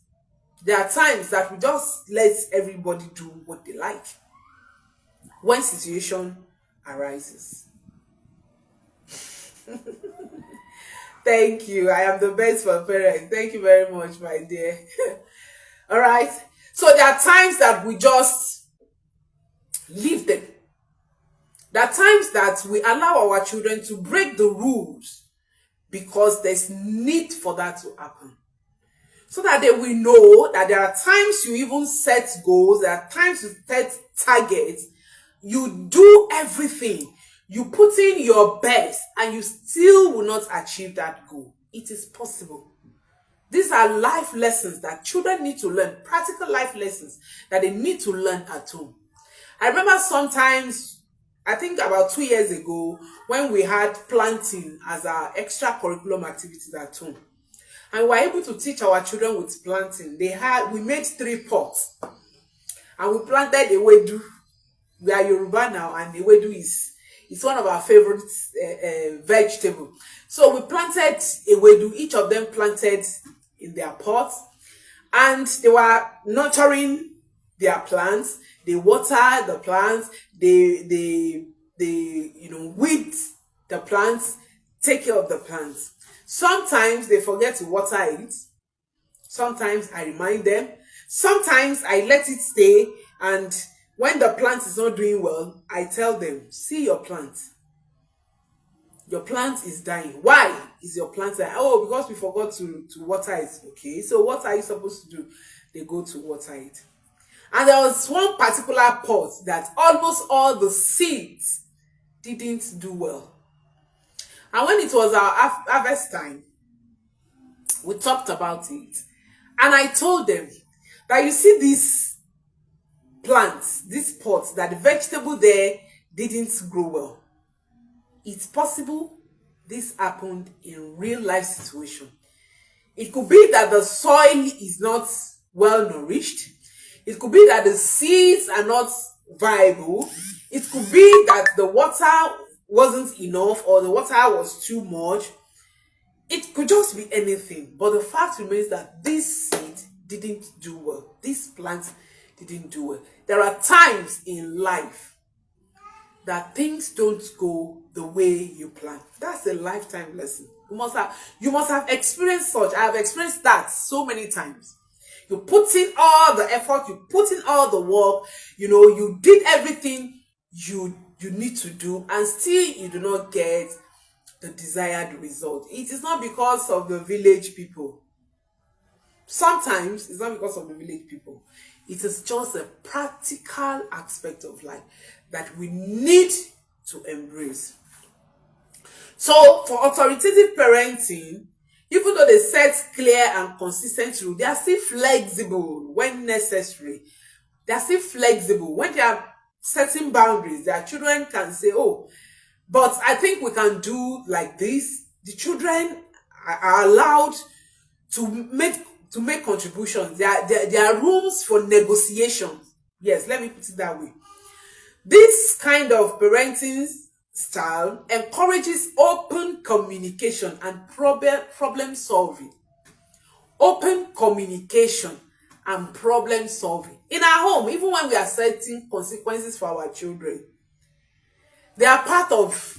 A: that we just let everybody do what they like when situation arises. Thank you. I am the best for parents. Thank you very much, my dear. All right. So there are times that we just leave them. There are times that we allow our children to break the rules because there's need for that to happen. so that they will know that there are times you even set goals, there are times you set targets, you do everything, you put in your best, and you still will not achieve that goal. It is possible. These are life lessons that children need to learn, practical life lessons that they need to learn at home. I remember sometimes, I think about 2 years ago, when we had planting as our extracurriculum activities at home. And we were able to teach our children with planting. We made 3 pots. And we planted ewedu. We are Yoruba now, and ewedu is one of our favorite vegetable. So we planted ewedu. Each of them planted in their pots, and they were nurturing their plants. They water the plants. They weed the plants, take care of the plants. Sometimes they forget to water it. Sometimes I remind them. Sometimes I let it stay, and when the plant is not doing well, I tell them, see your plant. Your plant is dying. Why is your plant dying? Oh, because we forgot to water it. Okay, so what are you supposed to do? They go to water it. And there was one particular pot that almost all the seeds didn't do well. And when it was our harvest time, we talked about it. And I told them that you see these plants, these pots, that the vegetable there didn't grow well. It's possible this happened in real life situation. It could be that the soil is not well nourished. It could be that the seeds are not viable. It could be that the water wasn't enough, or the water was too much. It could just be anything. But the fact remains that this seed didn't do well. This plant didn't do well. There are times in life that things don't go the way you plan. That's a lifetime lesson. You must have experienced such. I have experienced that so many times. You put in all the effort, you put in all the work, you did everything you need to do, and still you do not get the desired result. It is not because of the village people. Sometimes it's not because of the village people. It is just a practical aspect of life that we need to embrace. So for authoritative parenting, even though they set clear and consistent rules, they are still flexible when necessary. They are still flexible. When they are setting boundaries, their children can say, oh, but I think we can do like this. The children are allowed to make contributions. There are rooms for negotiations. Yes, let me put it that way. This kind of parenting style encourages open communication and problem solving. Open communication and problem solving. In our home, even when we are setting consequences for our children, they are part of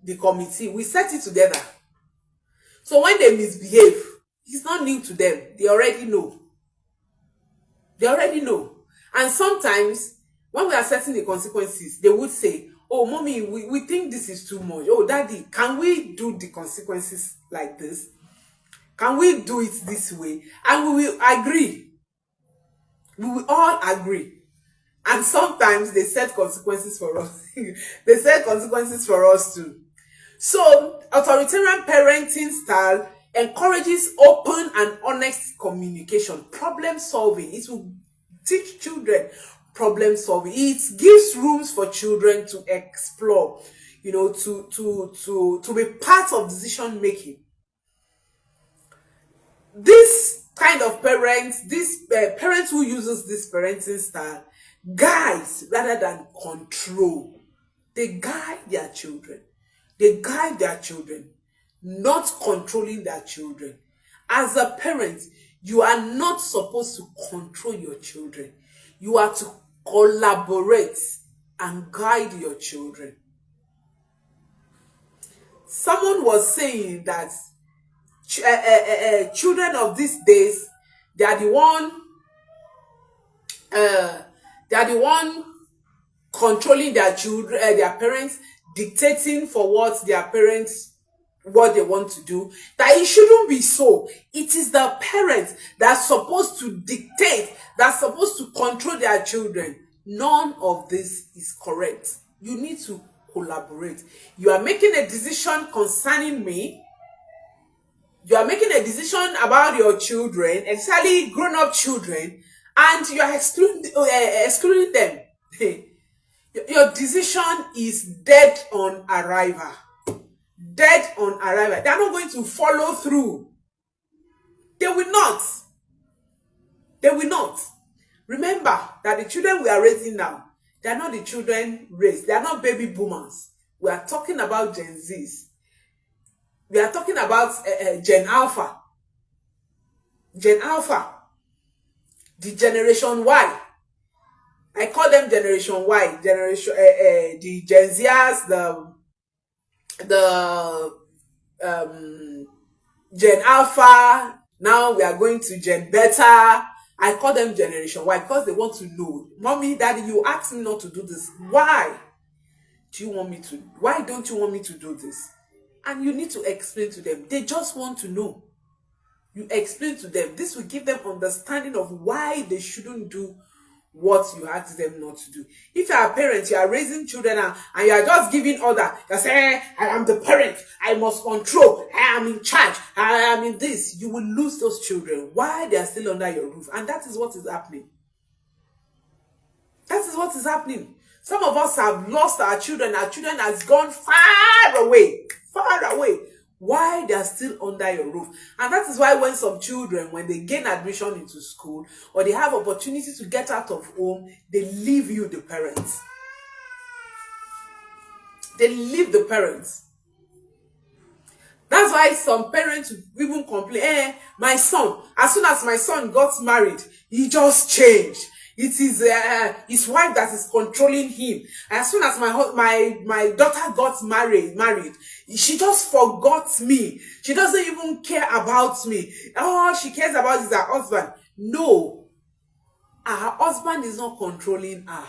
A: the committee. We set it together. So when they misbehave, it's not new to them. They already know. They already know. And sometimes, when we are setting the consequences, they would say, oh, mommy, we think this is too much. Oh, daddy, can we do the consequences like this? Can we do it this way? And we will agree. We will all agree. And sometimes they set consequences for us. They set consequences for us too. So, authoritarian parenting style encourages open and honest communication, problem solving. It will teach children problem solving. It gives rooms for children to explore, to be part of decision making. This kind of parents, parents who uses this parenting style, guides rather than control. They guide their children. They guide their children, not controlling their children. As a parent, you are not supposed to control your children. You are to collaborate and guide your children. Someone was saying that children of these days, they are the one controlling their children, their parents, dictating for what their parents what they want to do, that it shouldn't be so. It is the parents that's supposed to dictate, that's supposed to control their children. None of this is correct. You need to collaborate. You are making a decision concerning me. You are making a decision about your children, especially grown-up children, and you are excluding them. Your decision is dead on arrival. Dead on arrival. They are not going to follow through. They will not. They will not. Remember that the children we are raising now, they are not the children raised. They are not baby boomers. We are talking about Gen Zs. We are talking about Gen Alpha. Gen Alpha. The Generation Y. I call them Generation Y. Generation the Gen Zers, the Gen Alpha. Now we are going to Gen Beta. I call them Generation Y because they want to know. Mommy, Daddy, you asked me not to do this. Why do you want me to? Why don't you want me to do this? And you need to explain to them. They just want to know. You explain to them. This will give them understanding of why they shouldn't do what you ask them not to do. If you are a parent, you are raising children and you are just giving order. You say, I am the parent. I must control. I am in charge. I am in this. You will lose those children. Why they are still under your roof? And that is what is happening. That is what is happening. Some of us have lost our children. Our children has gone far away. Far away. Why they are still under your roof. And that is why when some children, when they gain admission into school or they have opportunity to get out of home, they leave you, the parents. They leave the parents. That's why some parents even complain, my son, as soon as my son got married, he just changed. It is his wife that is controlling him. As soon as my daughter got married, she just forgot me. She doesn't even care about me. All she cares about is her husband. No, her husband is not controlling her.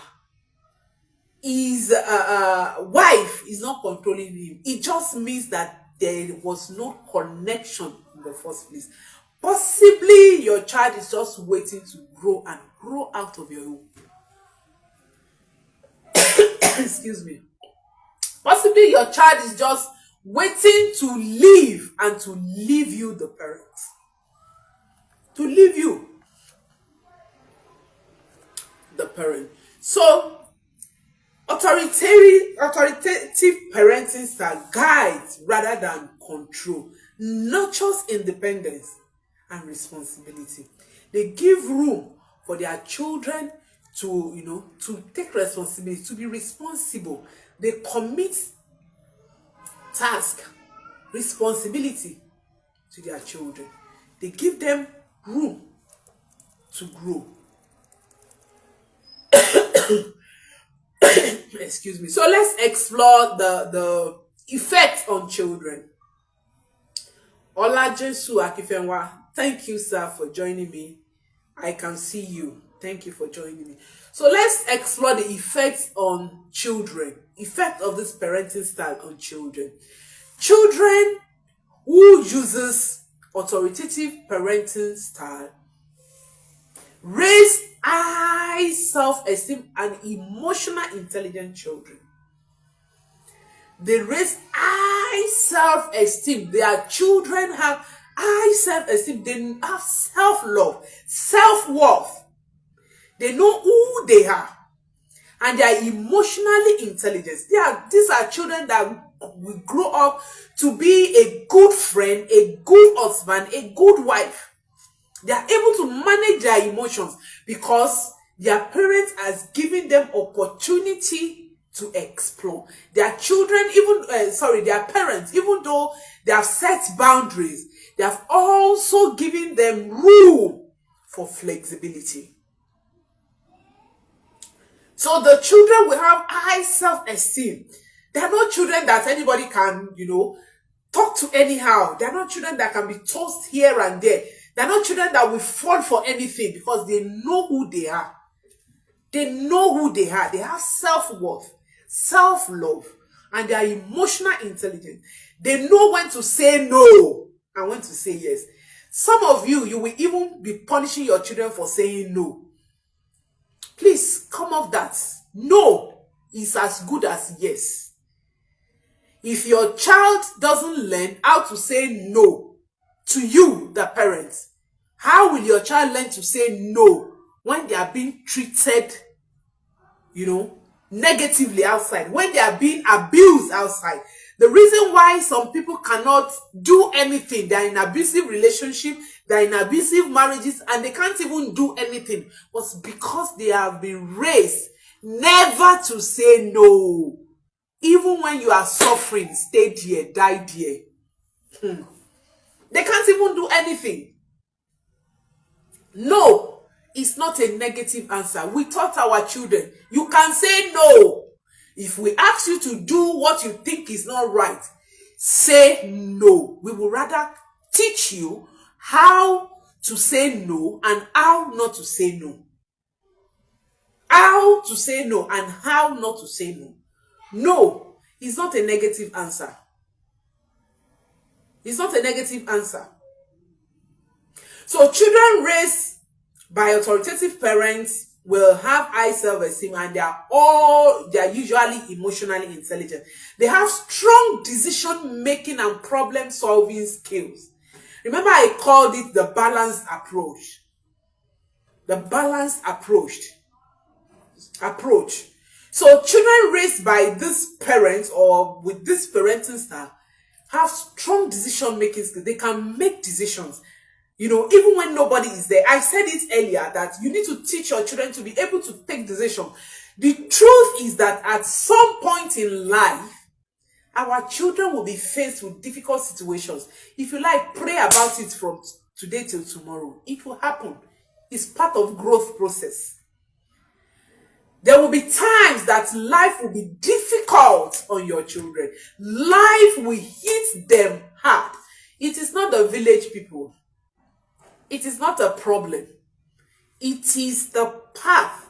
A: His wife is not controlling him. It just means that there was no connection in the first place. Possibly your child is just waiting to grow and grow out of your womb. Excuse me. Possibly your child is just waiting to leave and to leave you, the parent. To leave you, the parent. So, authoritative parenting style guides rather than control, nurtures independence and responsibility. They give room for their children to, to take responsibility, to be responsible. They commit task, responsibility to their children. They give them room to grow. Excuse me. So let's explore the effect on children. Ola Jesu Akifenwa, thank you, sir, for joining me. I can see you. Thank you for joining me. So let's explore the effects on children. Effect of this parenting style on children. Children who uses authoritative parenting style raise high self-esteem and emotional intelligent children. They raise high self-esteem. Their children have high self-esteem. They have self-love, self-worth. They know who they are. And they are emotionally intelligent. These are children that will grow up to be a good friend, a good husband, a good wife. They are able to manage their emotions because their parents has given them opportunity to explore. Their children, their parents, even though they have set boundaries, they have also given them room for flexibility. So the children will have high self-esteem. They are not children that anybody can, talk to anyhow. They are not children that can be tossed here and there. They are not children that will fall for anything because they know who they are. They know who they are. They have self-worth, self-love, and they are emotional intelligence. They know when to say no and when to say yes. Some of you, you will even be punishing your children for saying no. Please come off that. No is as good as yes. If your child doesn't learn how to say no to you, the parents, how will your child learn to say no when they are being treated, negatively outside, when they are being abused outside? The reason why some people cannot do anything, they're in abusive relationship, they're in abusive marriages, and they can't even do anything, was because they have been raised never to say no. Even when you are suffering, stay there, die there. They can't even do anything. No, it's not a negative answer. We taught our children, you can say no. If we ask you to do what you think is not right, say no. We will rather teach you how to say no and how not to say no. How to say no and how not to say no. No is not a negative answer. It's not a negative answer. So children raised by authoritative parents will have high self-esteem, and they are usually emotionally intelligent. They have strong decision-making and problem-solving skills. Remember, I called it the balanced approach. The balanced approach. So children raised by these parents or with this parenting style have strong decision-making skills. They can make decisions. Even when nobody is there. I said it earlier that you need to teach your children to be able to take decisions. The truth is that at some point in life, our children will be faced with difficult situations. If you like, pray about it from today till tomorrow. It will happen. It's part of growth process. There will be times that life will be difficult on your children. Life will hit them hard. It is not the village people. It is not a problem. It is the path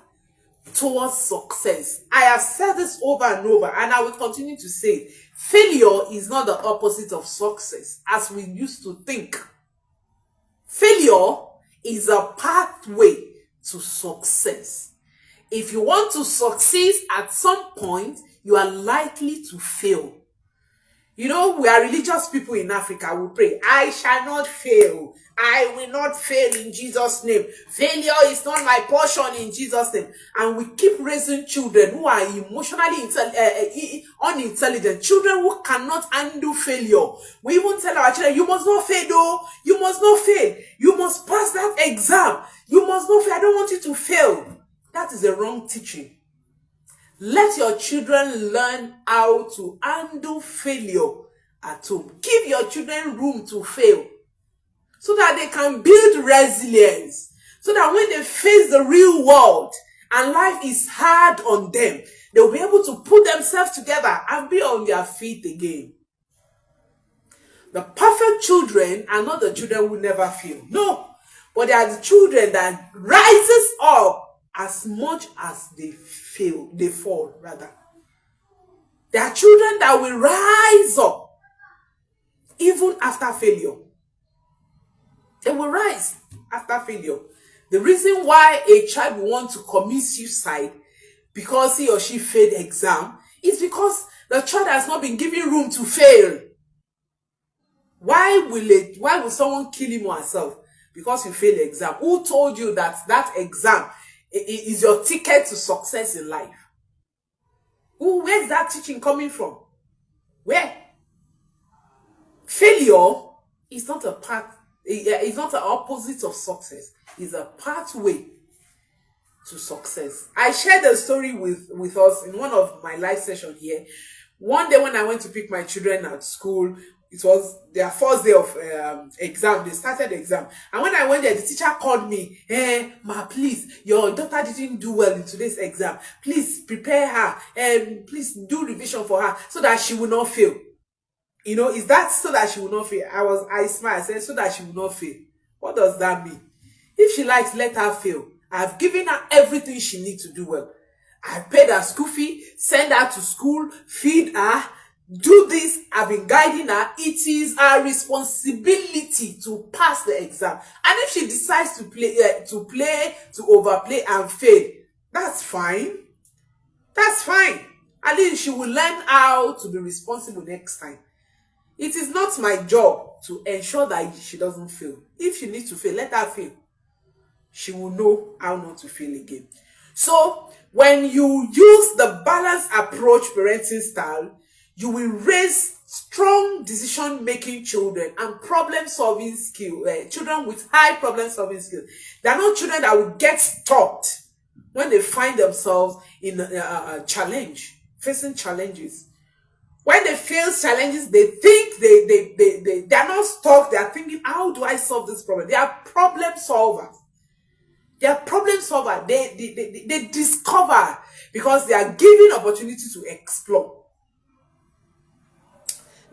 A: towards success. I have said this over and over, and I will continue to say it. Failure is not the opposite of success, as we used to think. Failure is a pathway to success. If you want to succeed at some point, you are likely to fail. We are religious people in Africa. We pray, I shall not fail. I will not fail in Jesus' name. Failure is not my portion in Jesus' name. And we keep raising children who are emotionally unintelligent. Children who cannot handle failure. We even tell our children, you must not fail though. You must not fail. You must pass that exam. You must not fail. I don't want you to fail. That is the wrong teaching. Let your children learn how to handle failure at home. Give your children room to fail so that they can build resilience. So that when they face the real world and life is hard on them, they'll be able to put themselves together and be on their feet again. The perfect children are not the children who never fail. No, but they are the children that rises up as much as they fall rather. They are children that will rise up even after failure. They will rise after failure. The reason why a child will want to commit suicide because he or she failed exam is because the child has not been given room to fail. Why will someone kill him or herself because you failed exam? Who told you that exam is your ticket to success in life? Where's that teaching coming from? Where? Failure is not a path. It's not the opposite of success. It's a pathway to success. I shared a story with us in one of my live sessions here. One day when I went to pick my children at school, it was their first day of exam. They started the exam. And when I went there, the teacher called me. Ma, please, your daughter didn't do well in today's exam. Please prepare her and please do revision for her so that she will not fail. Is that so that she will not fail? I smiled. I said, so that she will not fail. What does that mean? If she likes, let her fail. I've given her everything she needs to do well. I paid her school fee, send her to school, feed her, do this. I've been guiding her. It is our responsibility to pass the exam. And if she decides to to overplay and fail, that's fine. That's fine. At least she will learn how to be responsible next time. It is not my job to ensure that she doesn't fail. If she needs to fail, let her fail. She will know how not to fail again. So, when you use the balanced approach parenting style, you will raise strong decision-making children and problem-solving skills. Children with high problem-solving skills. They are not children that will get stopped when they find themselves in a challenge, facing challenges. When they face challenges, they think they are not stuck. They are thinking, how do I solve this problem? They are problem solvers. They are problem solvers. They discover because they are given opportunity to explore.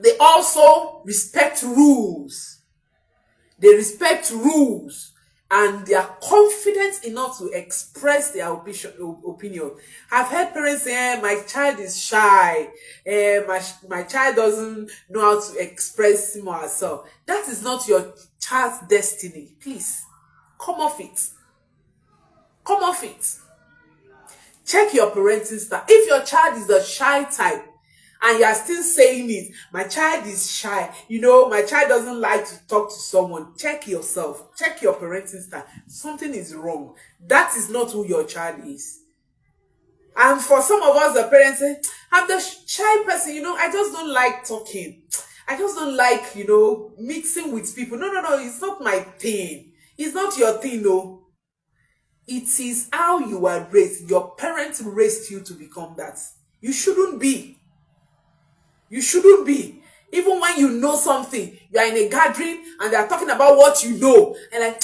A: They also respect rules. They respect rules. And they are confident enough to express their opinion. I've heard parents say, my child is shy. My child doesn't know how to express him or herself. That is not your child's destiny. Please, come off it. Come off it. Check your parenting style. If your child is a shy type, and you are still saying it, my child is shy, my child doesn't like to talk to someone, check yourself. Check your parenting style. Something is wrong. That is not who your child is. And for some of us, the parents say, I'm the shy person, I just don't like talking. I just don't like, mixing with people. No, it's not my thing. It's not your thing, no. It is how you are raised. Your parents raised you to become that. You shouldn't be. You shouldn't be. Even when you know something, you are in a gathering and they are talking about what you know. And like,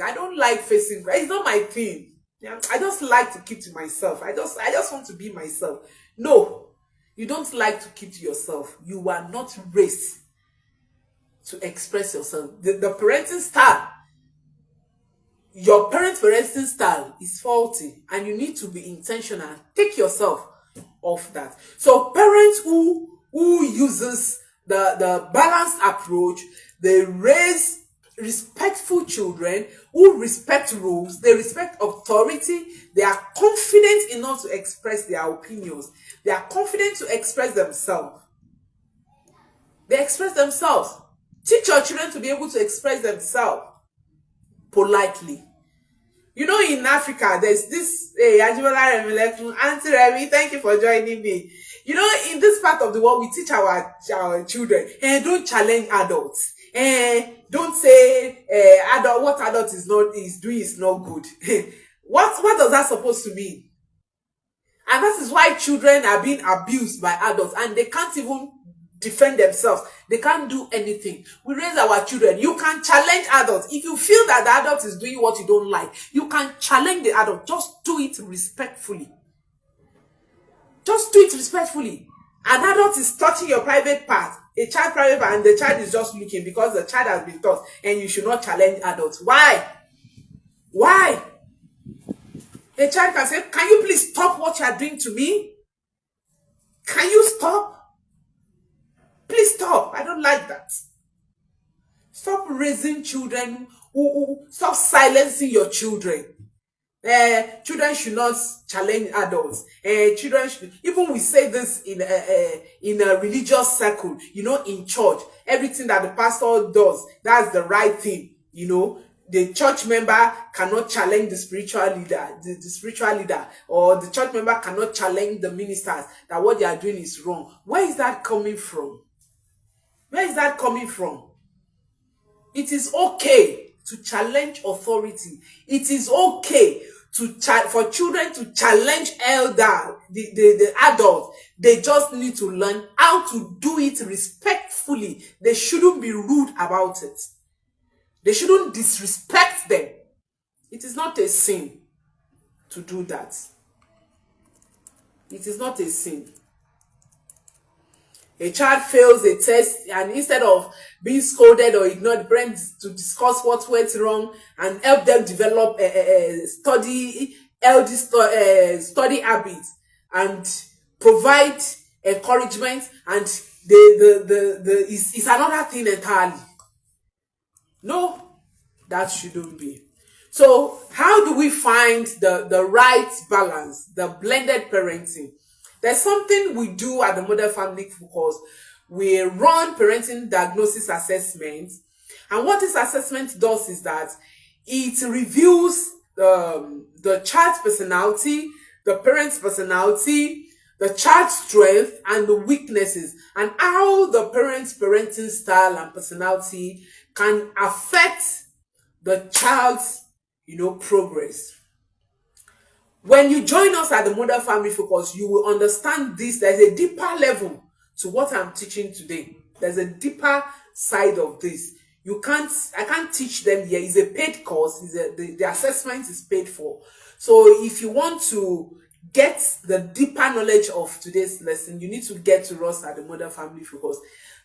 A: I don't like facing. It's not my thing. Yeah, I just like to keep to myself. I just want to be myself. No, you don't like to keep to yourself. You are not raised to express yourself. The parenting style, your parents' parenting style is faulty, and you need to be intentional. Take yourself off that. So parents who uses the balanced approach, they raise respectful children who respect rules, they respect authority, they are confident enough to express their opinions, they are confident to express themselves. They express themselves. Teach your children to be able to express themselves politely. In Africa, there's this Auntie Remy, thank you for joining me. In this part of the world, we teach our children, don't challenge adults. Don't say what adult is doing is not good. What does that supposed to mean? And that is why children are being abused by adults and they can't even defend themselves. They can't do anything. We raise our children. You can challenge adults. If you feel that the adult is doing what you don't like, you can challenge the adult. Just do it respectfully. Just do it respectfully. An adult is touching your private part, a child private part, and the child is just looking because the child has been taught, and you should not challenge adults. Why? Why? A child can say, can you please stop what you are doing to me? Can you stop? Please stop. I don't like that. Stop raising children. Stop silencing your children. Children should not challenge adults. Children should, even we say this in a religious circle, in church, everything that the pastor does, that's the right thing. The church member cannot challenge the spiritual leader, or the church member cannot challenge the ministers that what they are doing is wrong. Where is that coming from? Where is that coming from? It is okay to challenge authority. It is okay for children to challenge the adult. They just need to learn how to do it respectfully. They shouldn't be rude about it. They shouldn't disrespect them. It is not a sin to do that. It is not a sin. A child fails a test, and instead of being scolded or ignored, the parents to discuss what went wrong and help them develop study habits and provide encouragement, and it's another thing entirely. No, that shouldn't be. So how do we find the right balance, the blended parenting? There's something we do at the Model Family Focus. We run parenting diagnosis assessment, and what this assessment does is that it reviews the child's personality, the parent's personality, the child's strength and the weaknesses, and how the parent's parenting style and personality can affect the child's progress. When you join us at the Model Family Focus, you will understand this. There's a deeper level to what I'm teaching today. There's a deeper side of this. I can't teach them here. It's a paid course. The assessment is paid for. So if you want to get the deeper knowledge of today's lesson, you need to get to us at the Model Family Focus.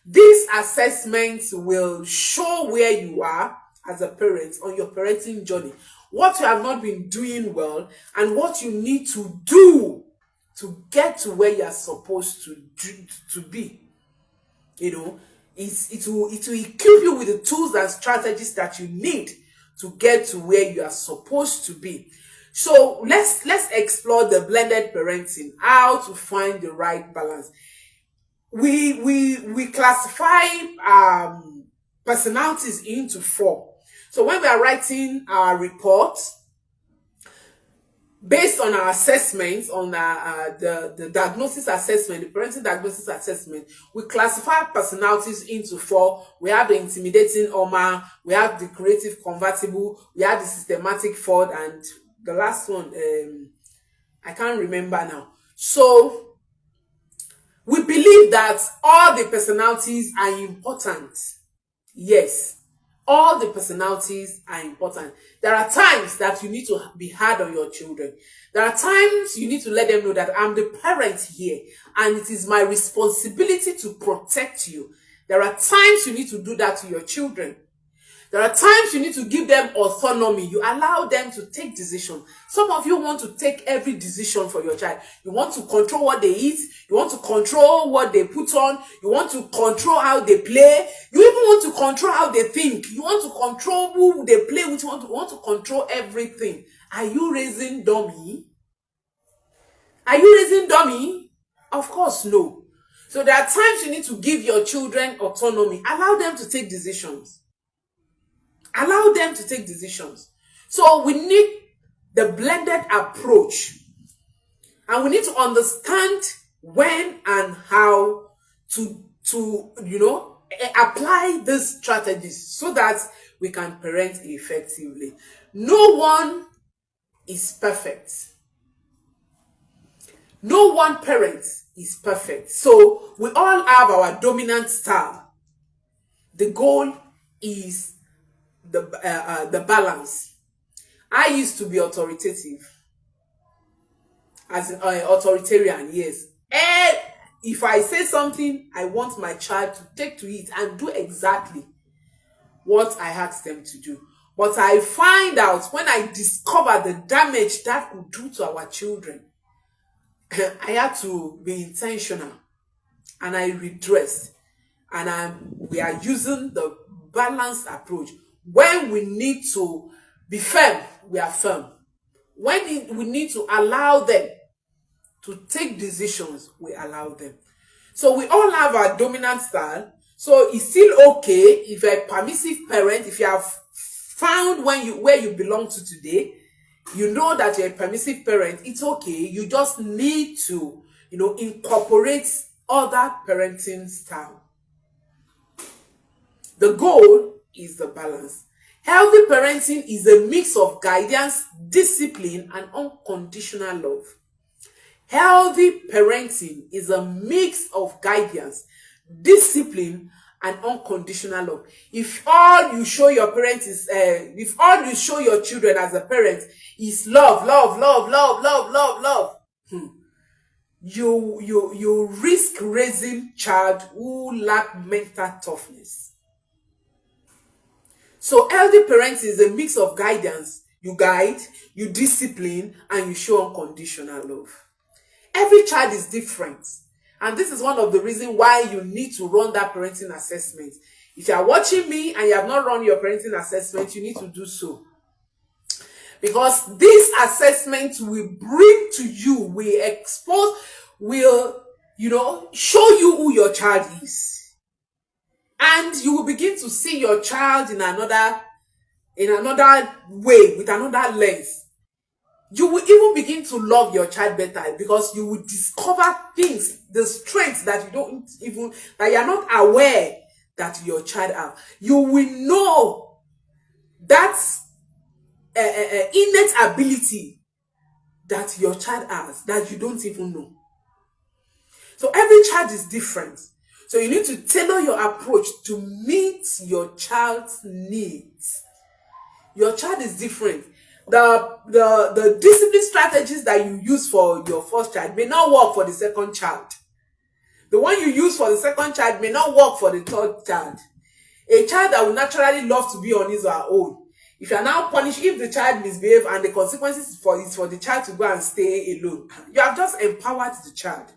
A: These assessments will show where you are as a parent on your parenting journey, what you have not been doing well, and what you need to do to get to where you are supposed to be. It will equip you with the tools and strategies that you need to get to where you are supposed to be. So let's explore the blended parenting, how to find the right balance. We classify personalities into 4. So when we are writing our report, based on our assessments, on the diagnosis assessment, the parenting diagnosis assessment, we classify personalities into 4. We have the intimidating Oma, we have the creative convertible, we have the systematic Ford, and the last one, I can't remember now. So we believe that all the personalities are important. Yes. All the personalities are important. There are times that you need to be hard on your children. There are times you need to let them know that I'm the parent here and it is my responsibility to protect you. There are times you need to do that to your children. There are times you need to give them autonomy. You allow them to take decisions. Some of you want to take every decision for your child. You want to control what they eat. You want to control what they put on. You want to control how they play. You even want to control how they think. You want to control who they play with. You want to control everything. Are you raising dummy? Are you raising dummy? Of course, no. So there are times you need to give your children autonomy. Allow them to take decisions. Allow them to take decisions. So we need the blended approach. And we need to understand when and how to apply these strategies so that we can parent effectively. No one is perfect. No one parent is perfect. So we all have our dominant style. The goal is the balance. I used to be authoritative, as an authoritarian, yes. And if I say something, I want my child to take to it and do exactly what I asked them to do. But I find out when I discover the damage that could do to our children, I had to be intentional and I redressed. And we are using the balanced approach. When we need to be firm, we are firm. When we need to allow them to take decisions, we allow them. So we all have our dominant style. So it's still okay if you're a permissive parent, if you have found where you belong to today, you know that you're a permissive parent, it's okay. You just need to, incorporate other parenting style. The goal is the balance. Healthy parenting is a mix of guidance, discipline, and unconditional love. Healthy parenting is a mix of guidance, discipline, and unconditional love. If all you show your parents is, if all you show your children as a parent is love, you risk raising child who lack mental toughness. So healthy parenting is a mix of guidance. You guide, you discipline, and you show unconditional love. Every child is different. And this is one of the reasons why you need to run that parenting assessment. If you are watching me and you have not run your parenting assessment, you need to do so. Because this assessment will bring to you, will expose, will, show you who your child is. And you will begin to see your child in another way, with another lens. You will even begin to love your child better, because you will discover things, the strengths that that you are not aware that your child have. You will know that innate ability that your child has that you don't even know. So every child is different. So you need to tailor your approach to meet your child's needs. Your child is different. The discipline strategies that you use for your first child may not work for the second child. The one you use for the second child may not work for the third child. A child that will naturally love to be on his or her own, if you are now punished, if the child misbehaves and the consequences is for the child to go and stay alone, you have just empowered the child.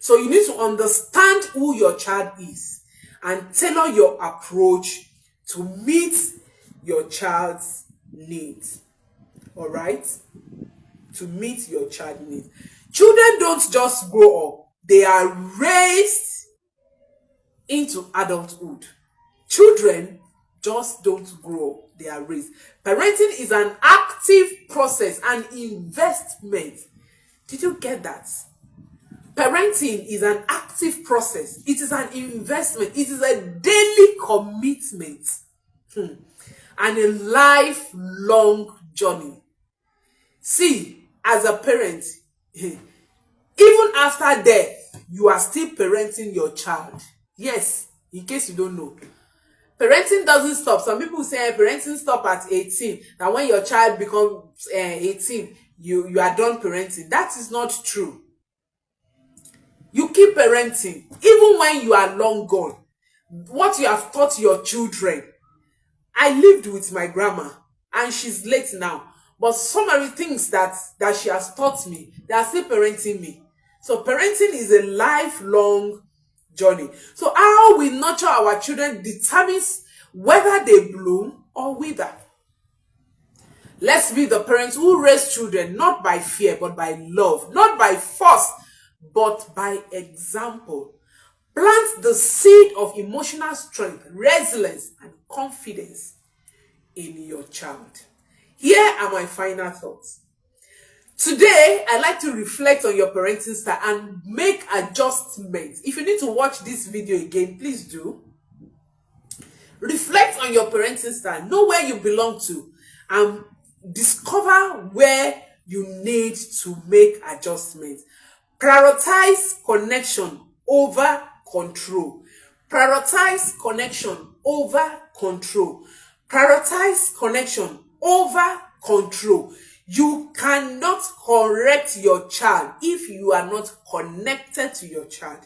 A: So you need to understand who your child is and tailor your approach to meet your child's needs. All right? To meet your child's needs. Children don't just grow up. They are raised into adulthood. Children just don't grow. They are raised. Parenting is an active process, an investment. Did you get that? Parenting is an active process. It is an investment. It is a daily commitment and a lifelong journey. See, as a parent, even after death, you are still parenting your child. Yes, in case you don't know. Parenting doesn't stop. Some people say parenting stop at 18. That when your child becomes 18, you are done parenting. That is not true. You keep parenting even when you are long gone. What you have taught your children. I lived with my grandma and she's late now. But some of the things that she has taught me, they are still parenting me. So parenting is a lifelong journey. So how we nurture our children determines whether they bloom or wither. Let's be the parents who raise children not by fear but by love, not by force but by example. Plant the seed of emotional strength, resilience, and confidence in your child. Here are my final thoughts. Today, I'd like to reflect on your parenting style and make adjustments. If you need to watch this video again, please do. Reflect on your parenting style. Know where you belong to and discover where you need to make adjustments. Prioritize connection over control. Prioritize connection over control. Prioritize connection over control. You cannot correct your child if you are not connected to your child.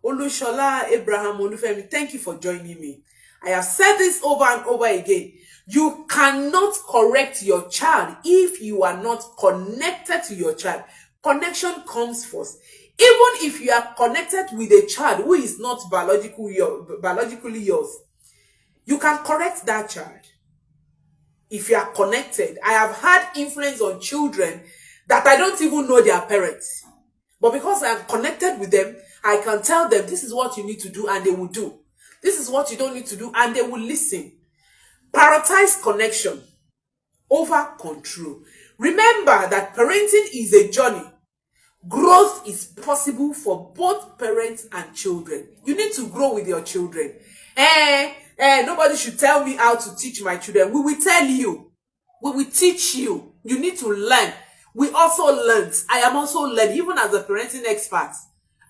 A: Olushola Abraham Olufemi, thank you for joining me. I have said this over and over again. You cannot correct your child if you are not connected to your child. Connection comes first. Even if you are connected with a child who is not biologically yours, you can correct that child. If you are connected, I have had influence on children that I don't even know their parents. But because I am connected with them, I can tell them this is what you need to do and they will do. This is what you don't need to do and they will listen. Prioritize connection over control. Remember that parenting is a journey. Growth is possible for both parents and children. You need to grow with your children. Nobody should tell me how to teach my children. We will tell you. We will teach you. You need to learn. We also learned. I am also learning, even as a parenting expert.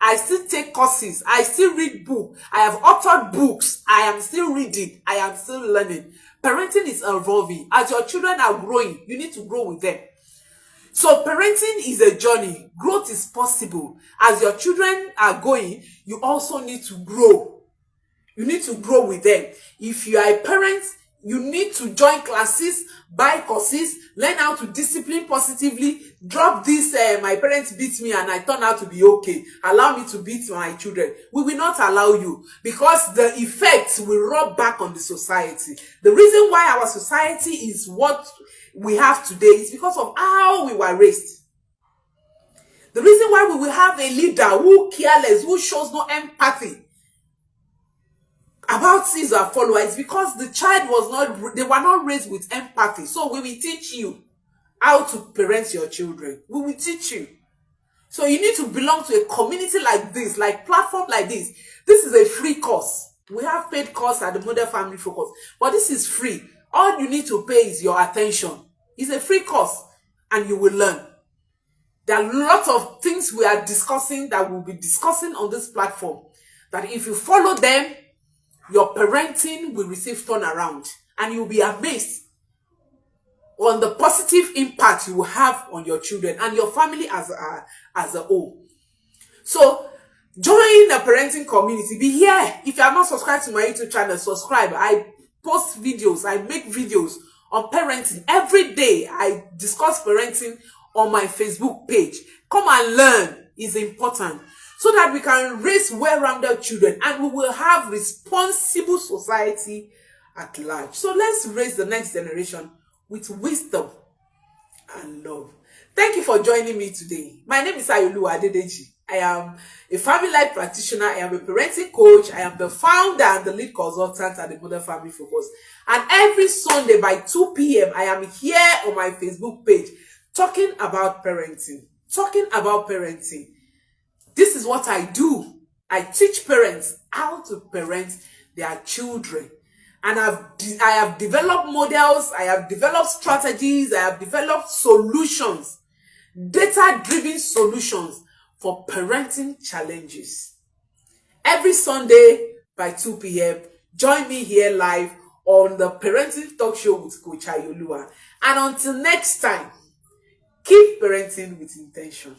A: I still take courses. I still read books. I have authored books. I am still reading. I am still learning. Parenting is evolving. As your children are growing, you need to grow with them. So parenting is a journey. Growth is possible. As your children are going, you also need to grow. You need to grow with them. If you are a parent, You need to join classes, buy courses, learn how to discipline positively, drop this, my parents beat me and I turn out to be okay. Allow me to beat my children. We will not allow you, because the effects will rub back on the society. The reason why our society is what we have today is because of how we were raised. The reason why we will have a leader who careless, who shows no empathy about his followers, because the child they were not raised with empathy. So we will teach you how to parent your children. We will teach you. So you need to belong to a community like this, like platform like this. This is a free course. We have paid course at the Model Family Focus, but this is free. All you need to pay is your attention. It's a free course and you will learn. There are lots of things we are discussing that we'll be discussing on this platform, that if you follow them, your parenting will receive turnaround, and you'll be amazed on the positive impact you will have on your children and your family as a whole. So join the parenting community. Be here. If you are not subscribed to my YouTube channel, subscribe. I post videos. I make videos on parenting every day. I discuss parenting on my Facebook page. Come and learn. It's important, so that we can raise well-rounded children and we will have responsible society at large. So let's raise the next generation with wisdom and love. Thank you for joining me today. My name is Ayolu Adedeji. I am a family life practitioner. I am a parenting coach. I am the founder and the lead consultant at the Model Family Focus. And every Sunday by 2 p.m., I am here on my Facebook page talking about parenting. This is what I do. I teach parents how to parent their children. And I have developed models, I have developed strategies, I have developed solutions, data-driven solutions for parenting challenges. Every Sunday by 2 p.m., join me here live on the Parenting Talk Show with Coach Ayolua. And until next time, keep parenting with intention.